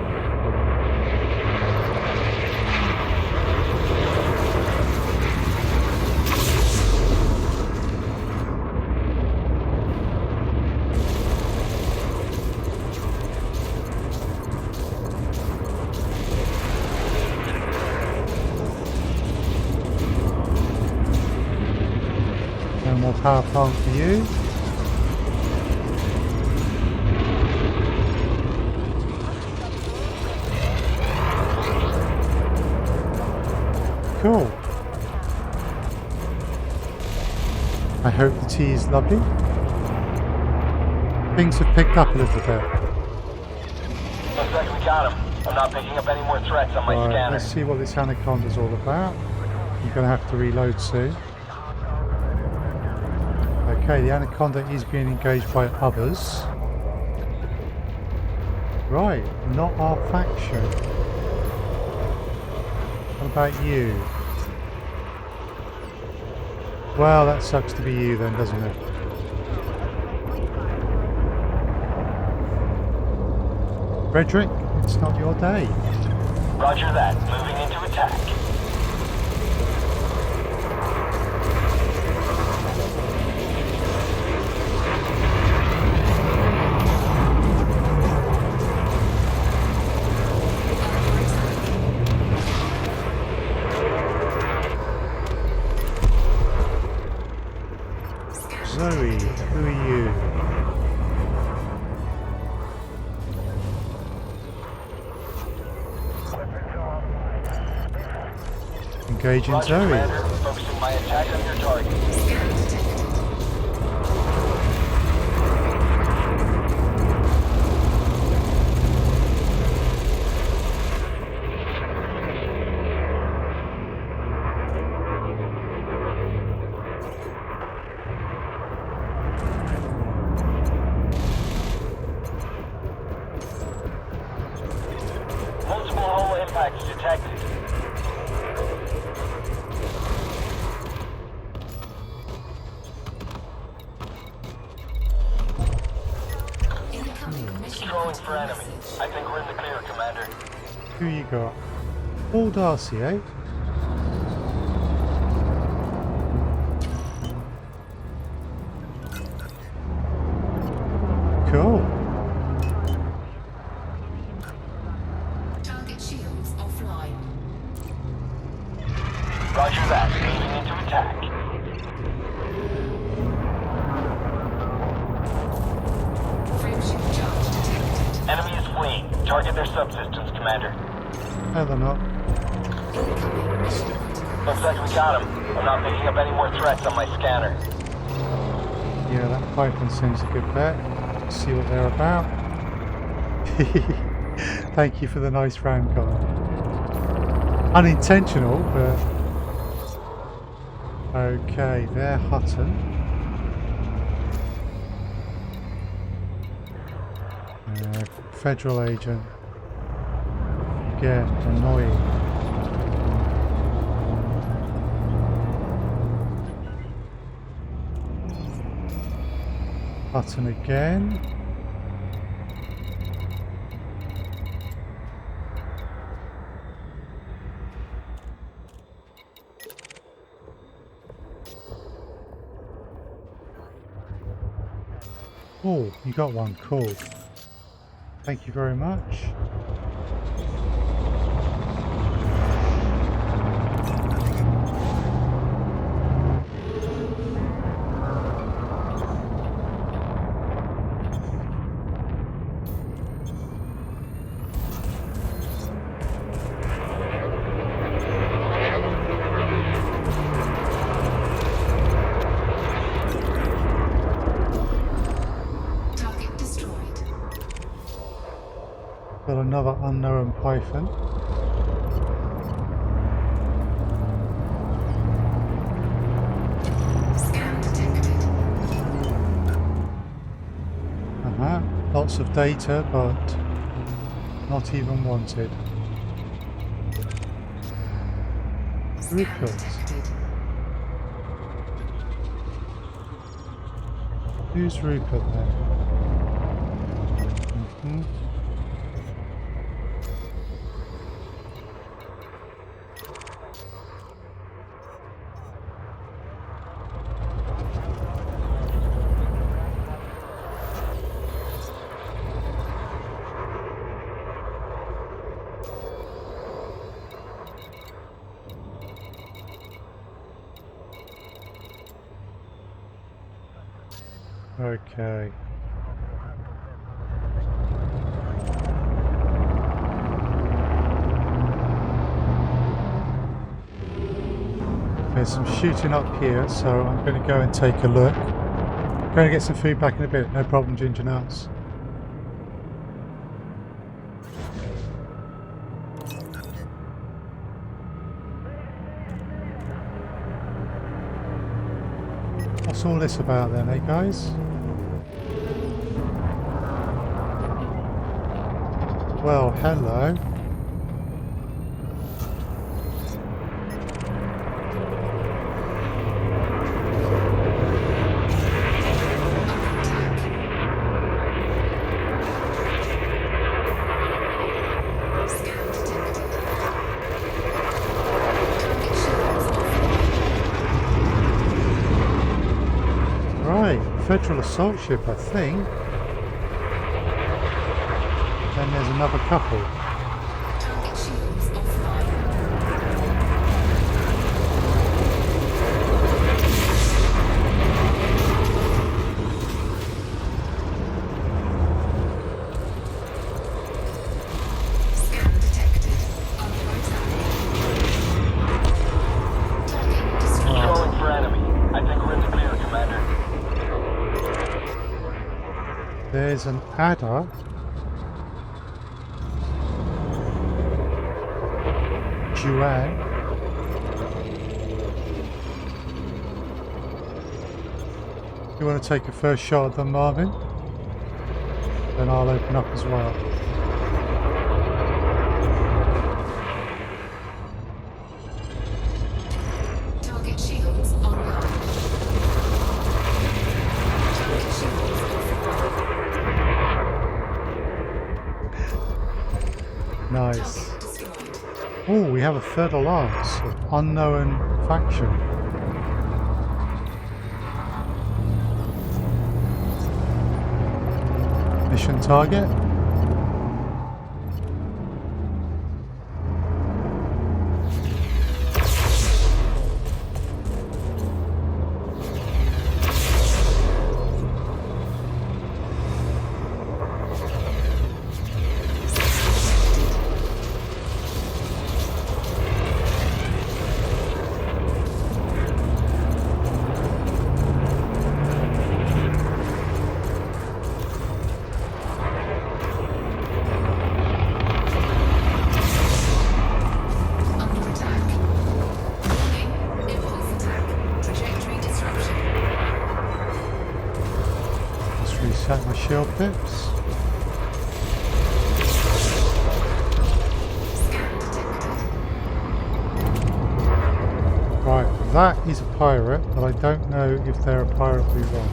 Speaker 1: No more power plant for you. Cool. I hope the tea is lovely. Things have picked up a little bit.
Speaker 2: Looks like we got him. I'm not picking up any more threats on my
Speaker 1: Right,
Speaker 2: scanner.
Speaker 1: let's see what this Anaconda is all about. I'm going to have to reload soon. Okay, the Anaconda is being engaged by others. Right, not our faction. What about you? Well, that sucks to be you then, doesn't it? Frederick, it's not your day.
Speaker 2: Roger that. Moving into attack.
Speaker 1: Zoe, who are you? Engaging
Speaker 2: Roger,
Speaker 1: Zoe.
Speaker 2: Commander. Focusing my attack on your target. Multiple hull impacts detected.
Speaker 3: Incoming mission
Speaker 2: Controlling for enemy.
Speaker 3: message.
Speaker 2: I think we're in the clear, Commander.
Speaker 1: Who you got? Paul Darcy, eh? Cool.
Speaker 3: Target shields offline.
Speaker 2: Roger that. Moving into attack.
Speaker 3: Frame shield charge detected.
Speaker 2: Enemy is fleeing. Target their subsystems, Commander.
Speaker 1: No, they're not.
Speaker 3: Incoming mission coordinates.
Speaker 2: Looks like we got him. I'm not picking up any more threats on my scanner.
Speaker 1: Yeah, that Python seems a good bet. Let's see what they're about. Thank you for the nice round comment. Unintentional, but... Okay, they're Hutton. Federal agent. Again, annoying. Hutton again. Oh, you got one. Cool. Thank you very much.
Speaker 3: Target destroyed.
Speaker 1: Got another unknown Python.
Speaker 3: Scan detected.
Speaker 1: Lots of data, but not even wanted.
Speaker 3: Scan
Speaker 1: Rupert.
Speaker 3: detected.
Speaker 1: Who's Rupert then? Okay. There's some shooting up here, so I'm going to go and take a look. Going to get some food back in a bit, no problem, Ginger Nuts. What's all this about then, eh guys? Well, hello. Federal assault ship, I think. Then there's another couple.
Speaker 3: Target shields offline. Scan detected. Under attack. Target destroyed.
Speaker 2: Controlling for enemy. I think we're in the clear, Commander.
Speaker 1: There's an adder. Juan. You want to take a first shot at them, Marvin? Then I'll open up as well.
Speaker 3: Target shields online. Target shields offline.
Speaker 1: Nice.
Speaker 3: Target destroyed.
Speaker 1: Oh, we have a third alliance of unknown faction. Mission target.
Speaker 3: Under attack. Warning. Impulse attack. Trajectory disruption.
Speaker 1: Let's reset my shield pips.
Speaker 3: Scan detected.
Speaker 1: Right, that is a pirate, but I don't know if they're a pirate we want.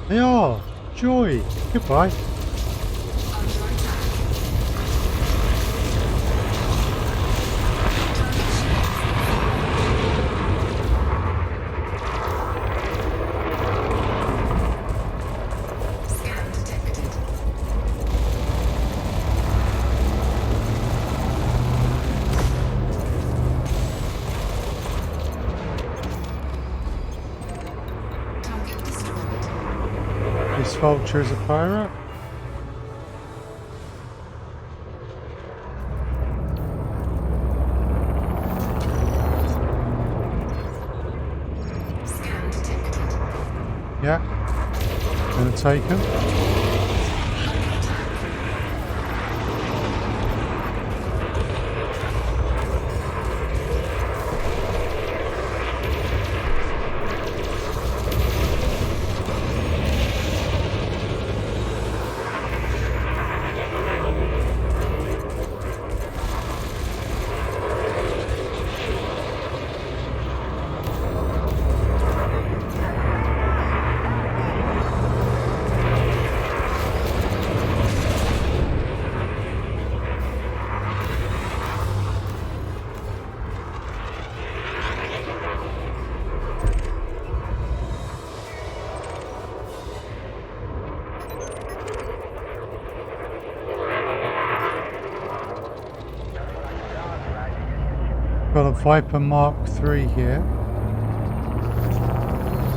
Speaker 1: They are! Joy! Goodbye!
Speaker 3: Under attack. Target shields. Scan detected. Target destroyed.
Speaker 1: This vulture is a pirate?
Speaker 3: Scan detected.
Speaker 1: Yeah. Gonna take him.
Speaker 3: Under attack.
Speaker 1: Got a Viper Mark III here.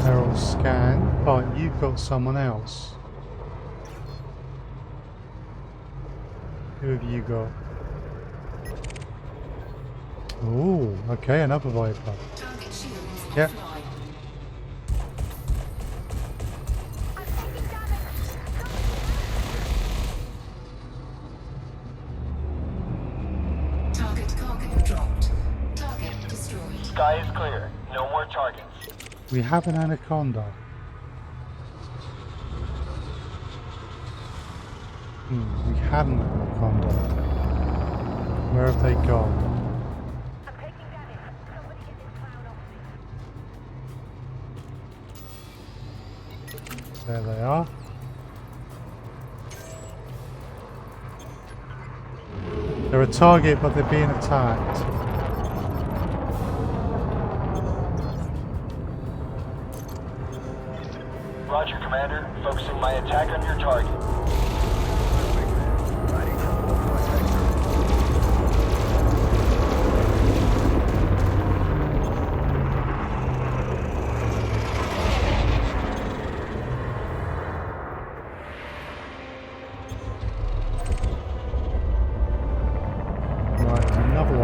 Speaker 1: They're all scanned, but you've got someone else. Who have you got? Oh, okay, another Viper.
Speaker 3: Target shields
Speaker 1: Yep.
Speaker 3: offline. Target cargo dropped. Target destroyed.
Speaker 2: Sky is clear. No more targets.
Speaker 1: We have an Anaconda. We had an Anaconda. Where have they gone?
Speaker 4: I'm taking damage. Somebody get this clown off me.
Speaker 1: There they are. They're a target, but they're being attacked.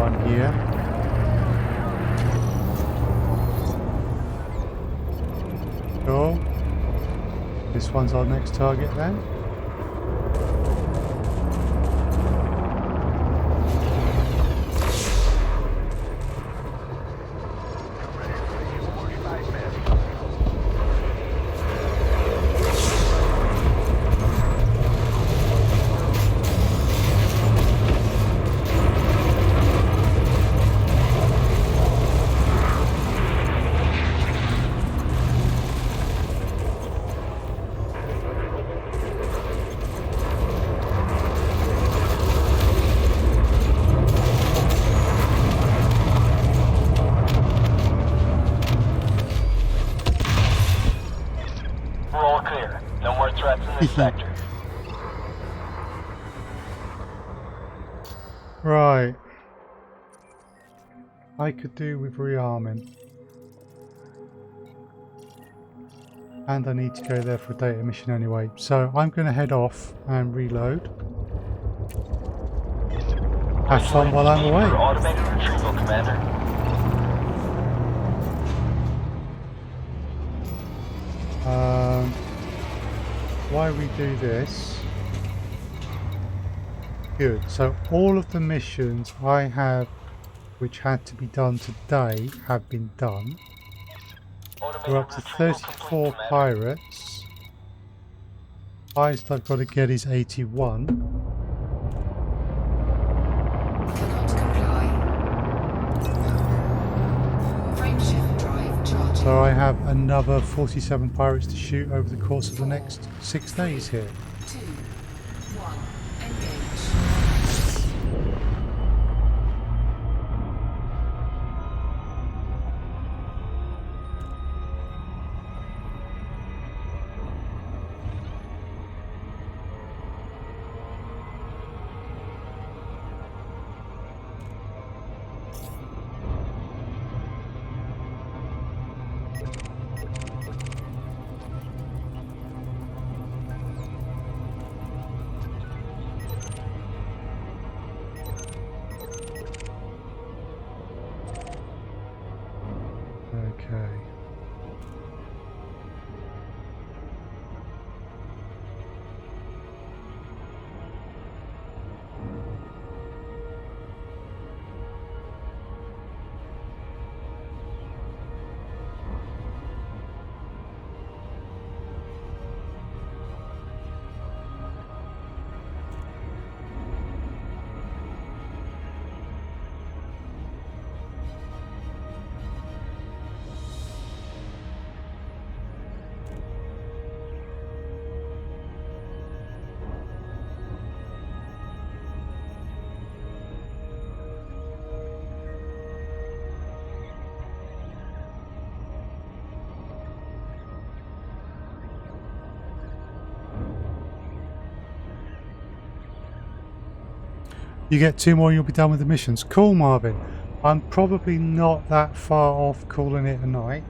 Speaker 1: down here. Cool. This one's our next target then.
Speaker 2: We're all clear. No more threats in this sector.
Speaker 1: Right. I could do with rearming. And I need to go there for a data mission anyway. So I'm going to head off and reload. Have fun while I'm
Speaker 2: For
Speaker 1: away.
Speaker 2: automated retrieval, Commander.
Speaker 1: Why we do this? Good. So all of the missions I have which had to be done today have been done. We're up to 34 pirates. Highest I've got to get is 81.
Speaker 3: Cannot comply. Frameshift drive charging.
Speaker 1: So I have another 47 pirates to shoot over the course of the next 6 days here.
Speaker 3: 2, 1, engage.
Speaker 1: Okay. You get 2 more and you'll be done with the missions. Cool, Marvin. I'm probably not that far off calling it a night.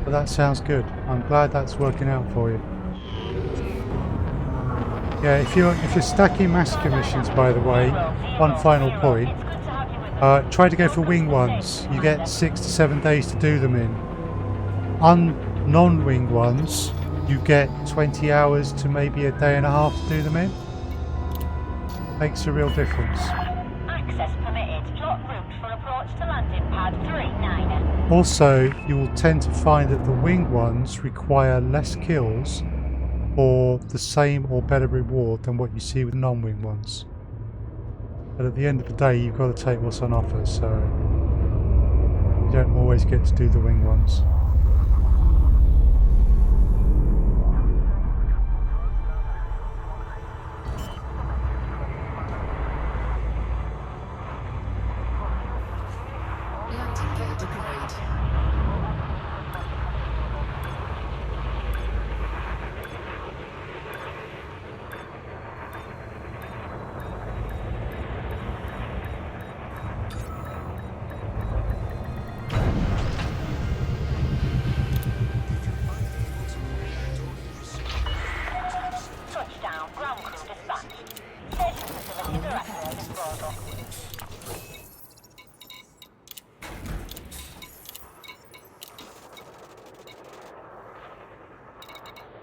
Speaker 1: But that sounds good. I'm glad that's working out for you. Yeah, if you're stacking Massacre missions, by the way, one final point. Try to go for wing ones. You get 6 to 7 days to do them in. Non-wing ones, you get 20 hours to maybe a day and a half to do them in. Makes a real difference.
Speaker 4: Access permitted. Plot route for approach to landing pad 39er.
Speaker 1: Also, you will tend to find that the wing ones require less kills for the same or better reward than what you see with non-wing ones. But at the end of the day, you've got to take what's on offer, so you don't always get to do the wing ones.
Speaker 3: Landing gear deployed.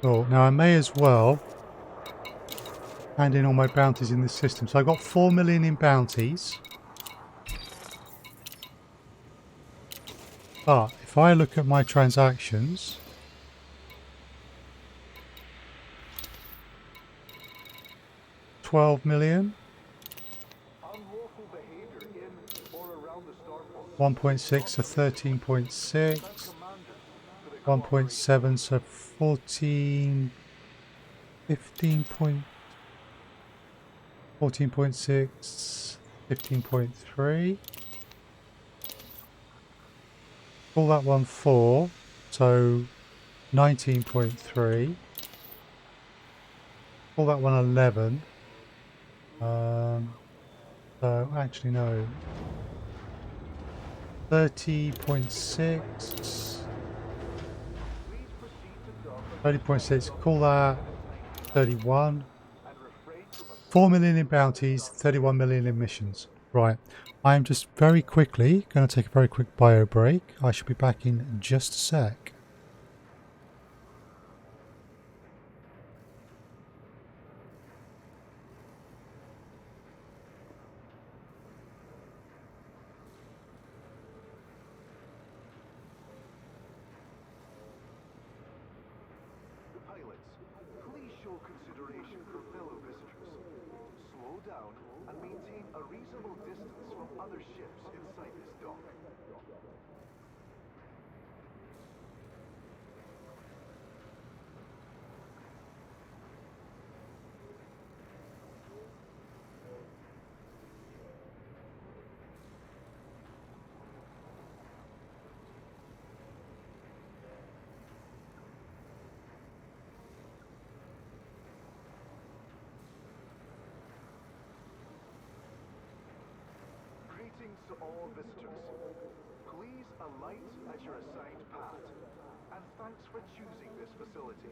Speaker 1: Cool. Now I may as well hand in all my bounties in this system. So I got 4 million in bounties. But if I look at my transactions, $12 million, 1.6 so 13.6, 1.7 so 14, 15.6, 15.3. Call that one 4, so 19.3. Call that one 11. So actually no. 30.6. 30.6. Call that 31. 4 million in bounties, 31 million in missions. Right. I'm just very quickly going to take a very quick bio break. I shall be back in just a sec.
Speaker 6: Please show consideration for fellow visitors. Slow down and maintain a reasonable distance from other ships inside this dock. Greetings to all visitors. Please alight at your assigned path. And thanks for choosing this facility.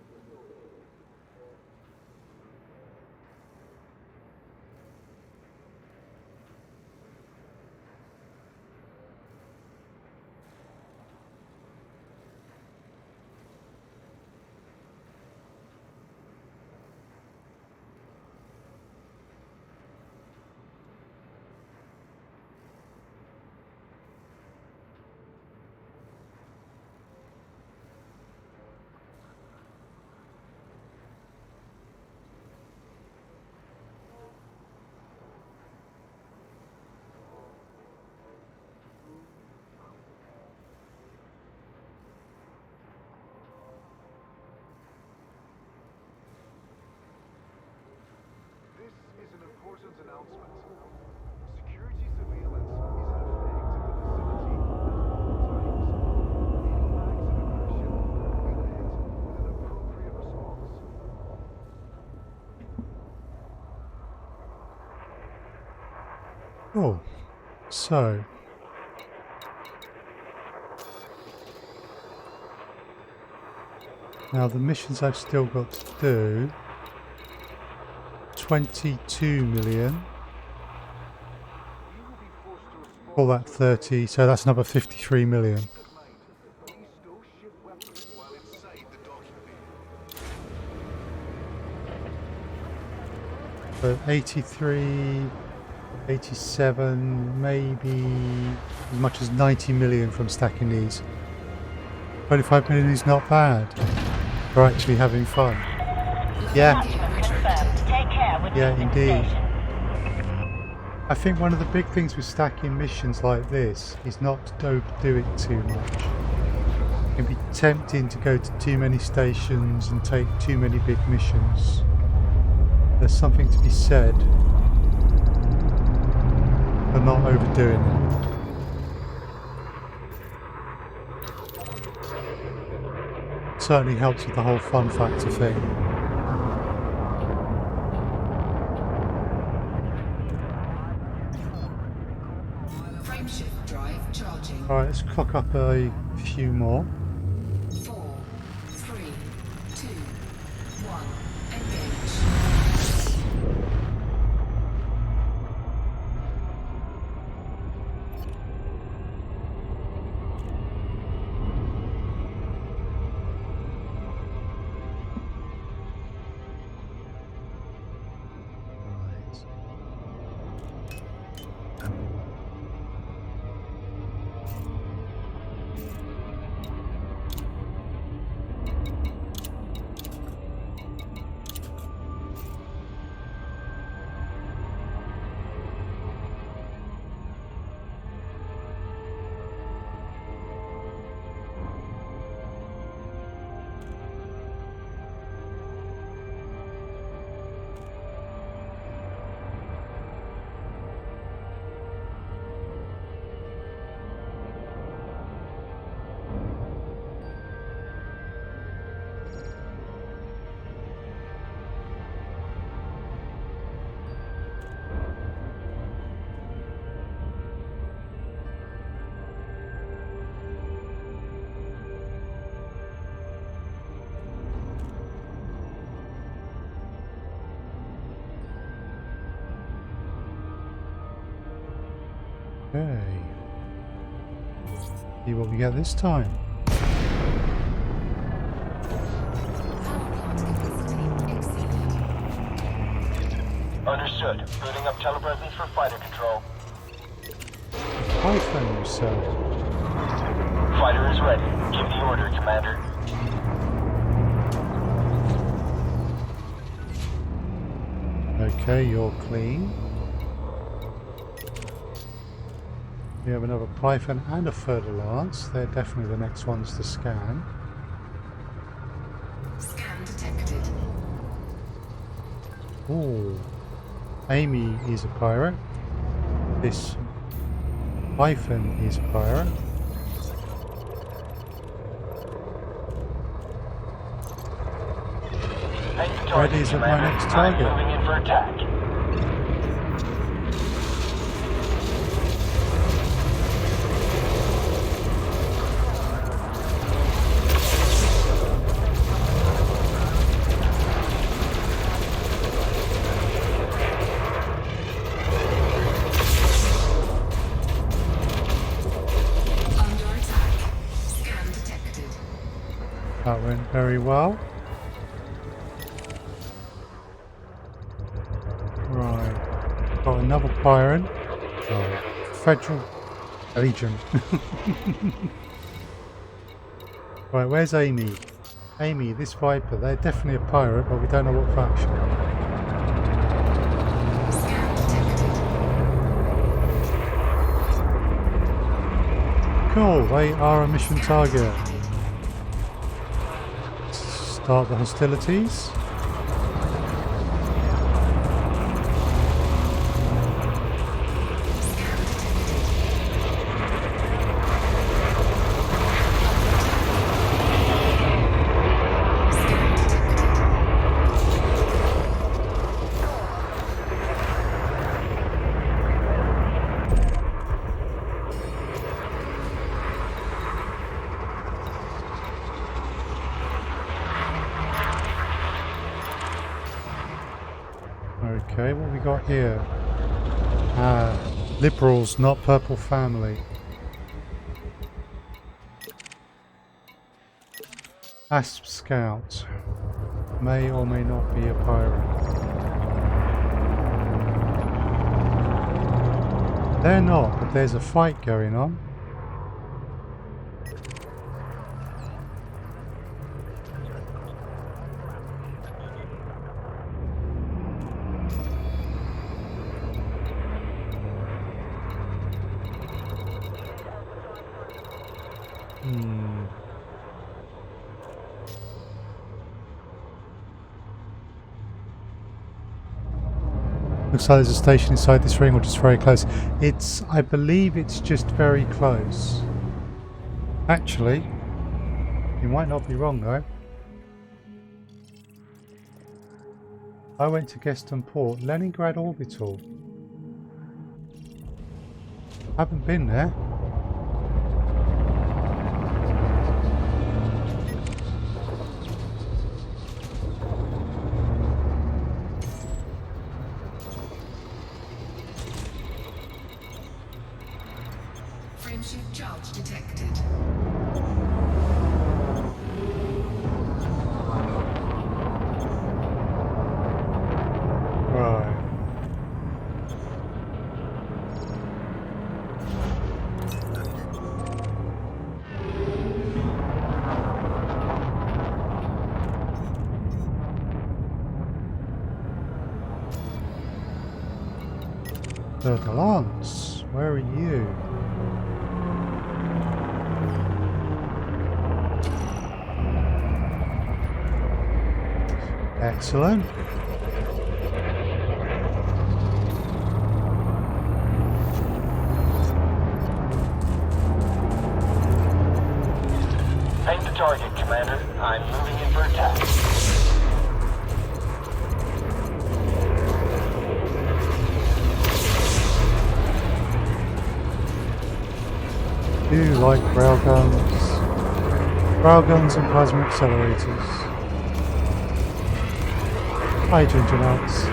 Speaker 6: This is an important announcement. Security surveillance is in effect at the facility at all times. Any acts of aggression will be met with an appropriate response.
Speaker 1: Oh, so now the missions I've still got to do. 22 million. Call that 30, so that's another 53 million.
Speaker 6: Please stow ship weapons while inside the docking bay.
Speaker 1: So 83, 87, maybe as much as 90 million from stacking these. 25 million is not bad. We're actually having fun. Yeah.
Speaker 4: Take care with
Speaker 1: Yeah,
Speaker 4: the
Speaker 1: indeed.
Speaker 4: station.
Speaker 1: I think one of the big things with stacking missions like this is not to overdo it too much. It can be tempting to go to too many stations and take too many big missions. There's something to be said for not overdoing it. Certainly helps with the whole fun factor thing.
Speaker 3: Frameshift drive charging.
Speaker 1: Alright, let's clock up a few more.
Speaker 3: 4, 3, 2, 1. Engage.
Speaker 1: Okay. See what we get this time.
Speaker 3: Power plant capacity exceeded.
Speaker 2: Understood. Booting up telepresence for fighter control.
Speaker 1: Python, you said.
Speaker 2: Fighter is ready. Give the order, Commander.
Speaker 1: Okay, you're clean. We have another Python and a Further Lance. They're definitely the next ones to scan.
Speaker 3: Scan detected.
Speaker 1: Ooh. Amy is a pirate. This Python is a pirate.
Speaker 2: Take the target,
Speaker 1: Ready is my
Speaker 2: Commander.
Speaker 1: next
Speaker 2: I'm
Speaker 1: target.
Speaker 2: moving in for attack.
Speaker 3: Under attack. Scan detected.
Speaker 1: That went very well. Right. Got another pirate. Oh, Federal Legion. Right, where's Amy? Amy, this Viper, they're definitely a pirate, but we don't know what faction.
Speaker 3: Scan detected.
Speaker 1: Cool, they are a mission target. Start the hostilities. Okay, what we got here? Ah, liberals, not purple family. Asp Scout. May or may not be a pirate. They're not, but there's a fight going on. Looks like there's a station inside this ring or just very close. I believe it's just very close. Actually, you might not be wrong though. I went to Geston Port, Leningrad Orbital. Haven't been there.
Speaker 3: Frameshift charge detected.
Speaker 1: Right. The Lance, where are you? Excellent.
Speaker 2: Paint the target, Commander. I'm moving in for attack.
Speaker 1: Do you like railguns? Railguns and plasma accelerators. Hi, Ginger Nuts.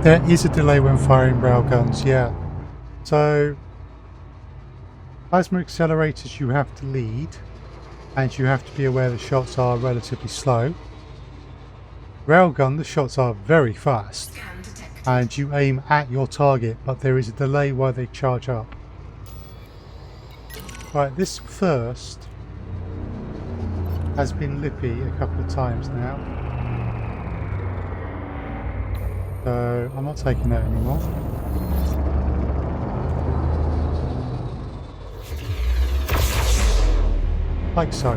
Speaker 1: There is a delay when firing railguns, yeah. So, plasma accelerators you have to lead, and you have to be aware the shots are relatively slow. Railgun, the shots are very fast,
Speaker 3: Scan detected.
Speaker 1: and you aim at your target, but there is a delay while they charge up. Right, this first has been lippy a couple of times now. So I'm not taking that anymore. Like so.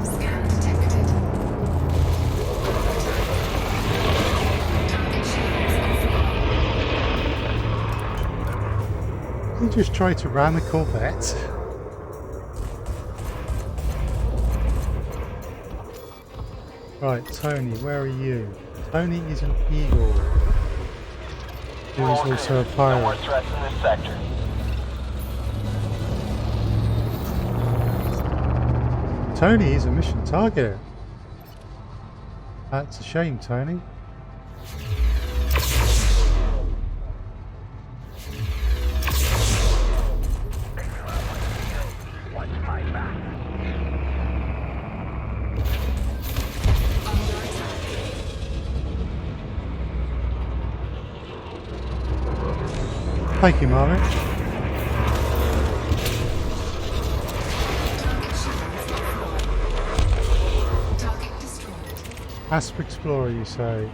Speaker 3: Scan detected. Target shields offline.
Speaker 1: You just try to ram the Corvette. Right, Tony, where are you? Tony is an eagle. Who is also a
Speaker 2: No more
Speaker 1: pirate.
Speaker 2: threats in this sector.
Speaker 1: Tony is a mission target. That's a shame, Tony. Thank you, Marvin.
Speaker 3: Target shields offline. Target destroyed.
Speaker 1: Asp Explorer, you say?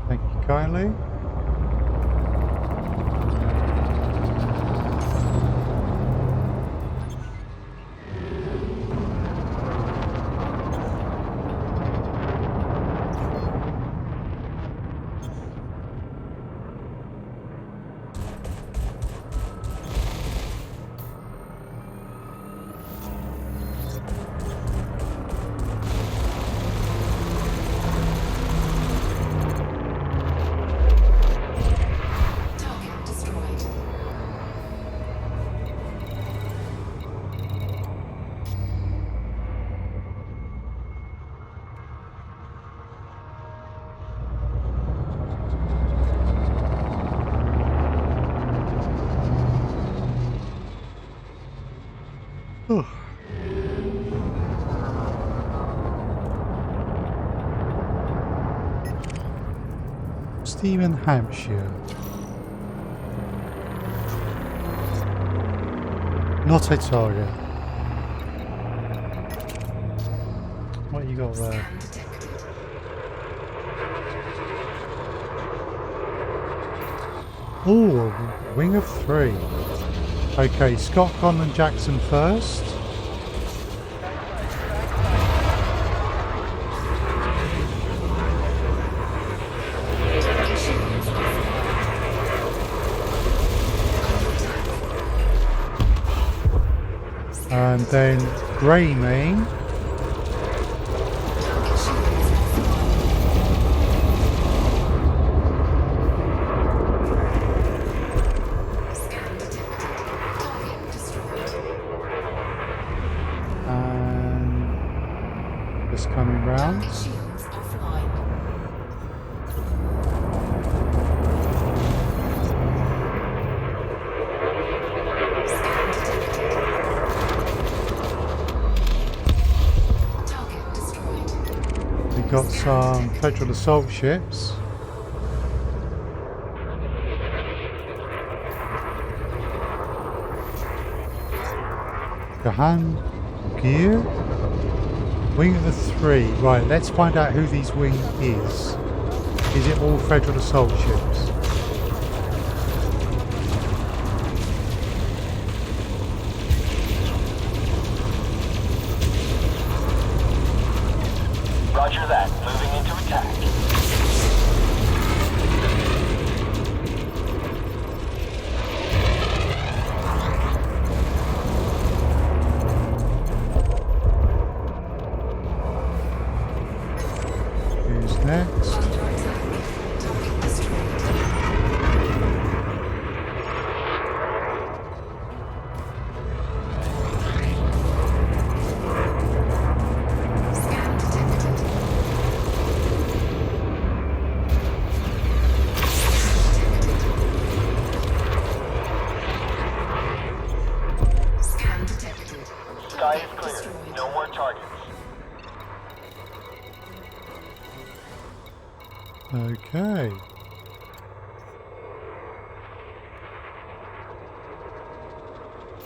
Speaker 1: Thank you kindly.
Speaker 3: Target destroyed.
Speaker 1: Oh. Stephen, Hampshire. Not a target. What you got there?
Speaker 3: Scan detected.
Speaker 1: Oh, a wing of 3. Okay, Scott, Conlon, Jackson first.
Speaker 3: Target shields offline.
Speaker 1: And then Grey Main.
Speaker 3: Target shields offline. Scan detected. Target destroyed.
Speaker 1: And just coming round.
Speaker 3: Target shields offline. Scan detected. Target destroyed.
Speaker 1: We got some Federal assault ships. Gahan Gear. Wing of the 3. Right, let's find out who these wing is. Is it all Federal assault ships?
Speaker 2: Roger that. Moving into attack.
Speaker 1: Who's next?
Speaker 3: Under attack. Target destroyed.
Speaker 2: Sky is clear. No more targets.
Speaker 1: Okay.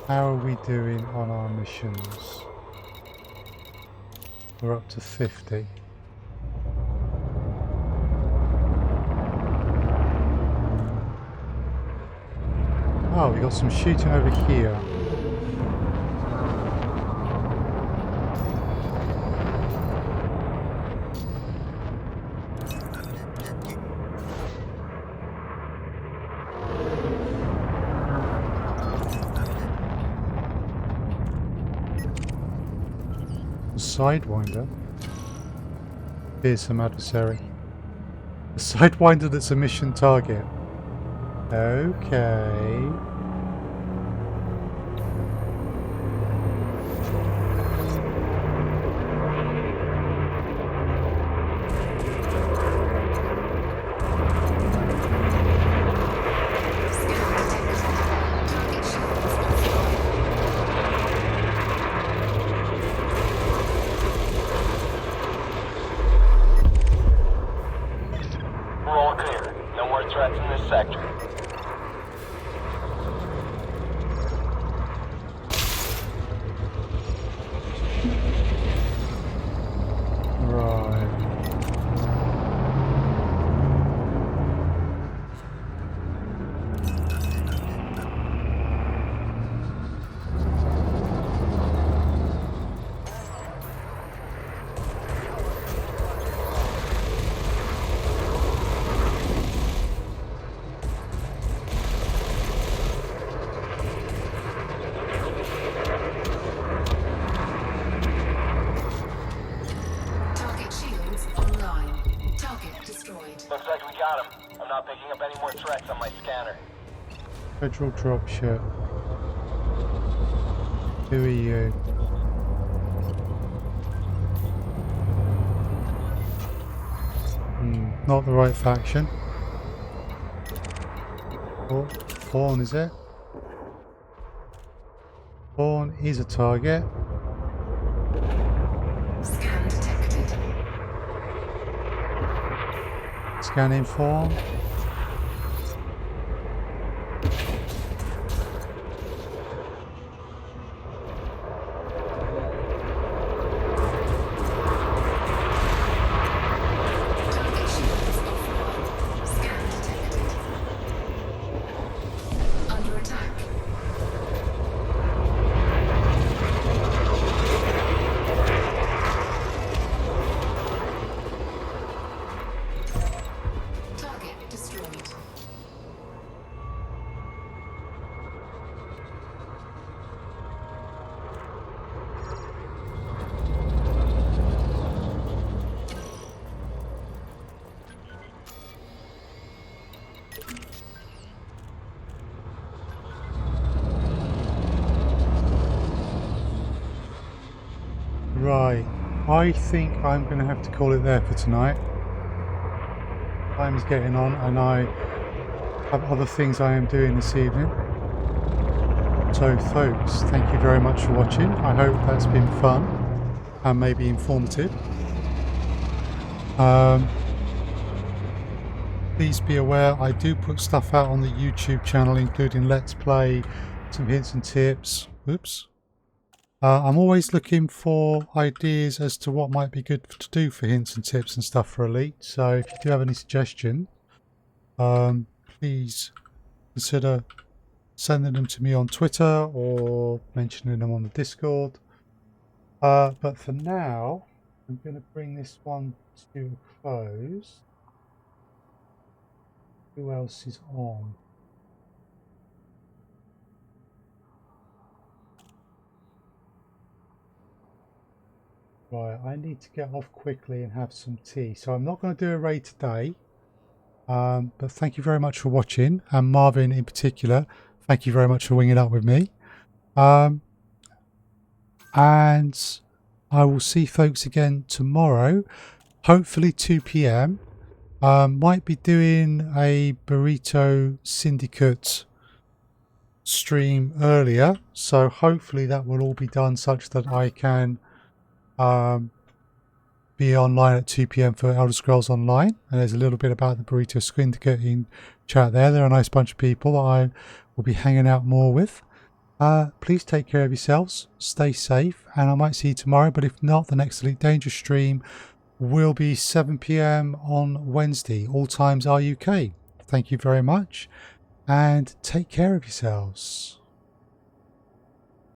Speaker 1: How are we doing on our missions? We're up to 50. Oh, we got some shooting over here. A Sidewinder. Fearsome adversary. A Sidewinder that's a mission target. Okay.
Speaker 2: We're all clear. No more threats in this sector.
Speaker 1: Right.
Speaker 3: Target shields online. Target destroyed.
Speaker 2: Looks like we got him. I'm not picking up any more threats on my scanner.
Speaker 1: Federal dropship. Who are you? Not the right faction. Oh, Fawn, is it? Fawn is a target.
Speaker 3: Scan detected.
Speaker 1: Scanning Fawn.
Speaker 3: Target shields offline. Scan detected. Under attack. Target destroyed.
Speaker 1: Right. I think I'm going to have to call it there for tonight. Time is getting on and I have other things I am doing this evening. So folks, thank you very much for watching. I hope that's been fun and maybe informative. Please be aware I do put stuff out on the YouTube channel, including Let's Play, some hints and tips. Oops. I'm always looking for ideas as to what might be good to do for hints and tips and stuff for Elite. So if you do have any suggestions, please consider sending them to me on Twitter or mentioning them on the Discord. But for now, I'm going to bring this one to a close. Who else is on? Right, I need to get off quickly and have some tea. So I'm not going to do a raid today. But thank you very much for watching. And Marvin in particular, thank you very much for winging up with me. And I will see folks again tomorrow. Hopefully 2 PM. Might be doing a Burrito Syndicate stream earlier, so hopefully that will all be done such that I can be online at 2 p.m. for Elder Scrolls Online. And there's a little bit about the Burrito Syndicate in chat there. They're a nice bunch of people that I will be hanging out more with. Please take care of yourselves, stay safe, and I might see you tomorrow, but if not, the next Elite Danger stream will be 7 p.m. on Wednesday. All times are UK. Thank you very much, and take care of yourselves.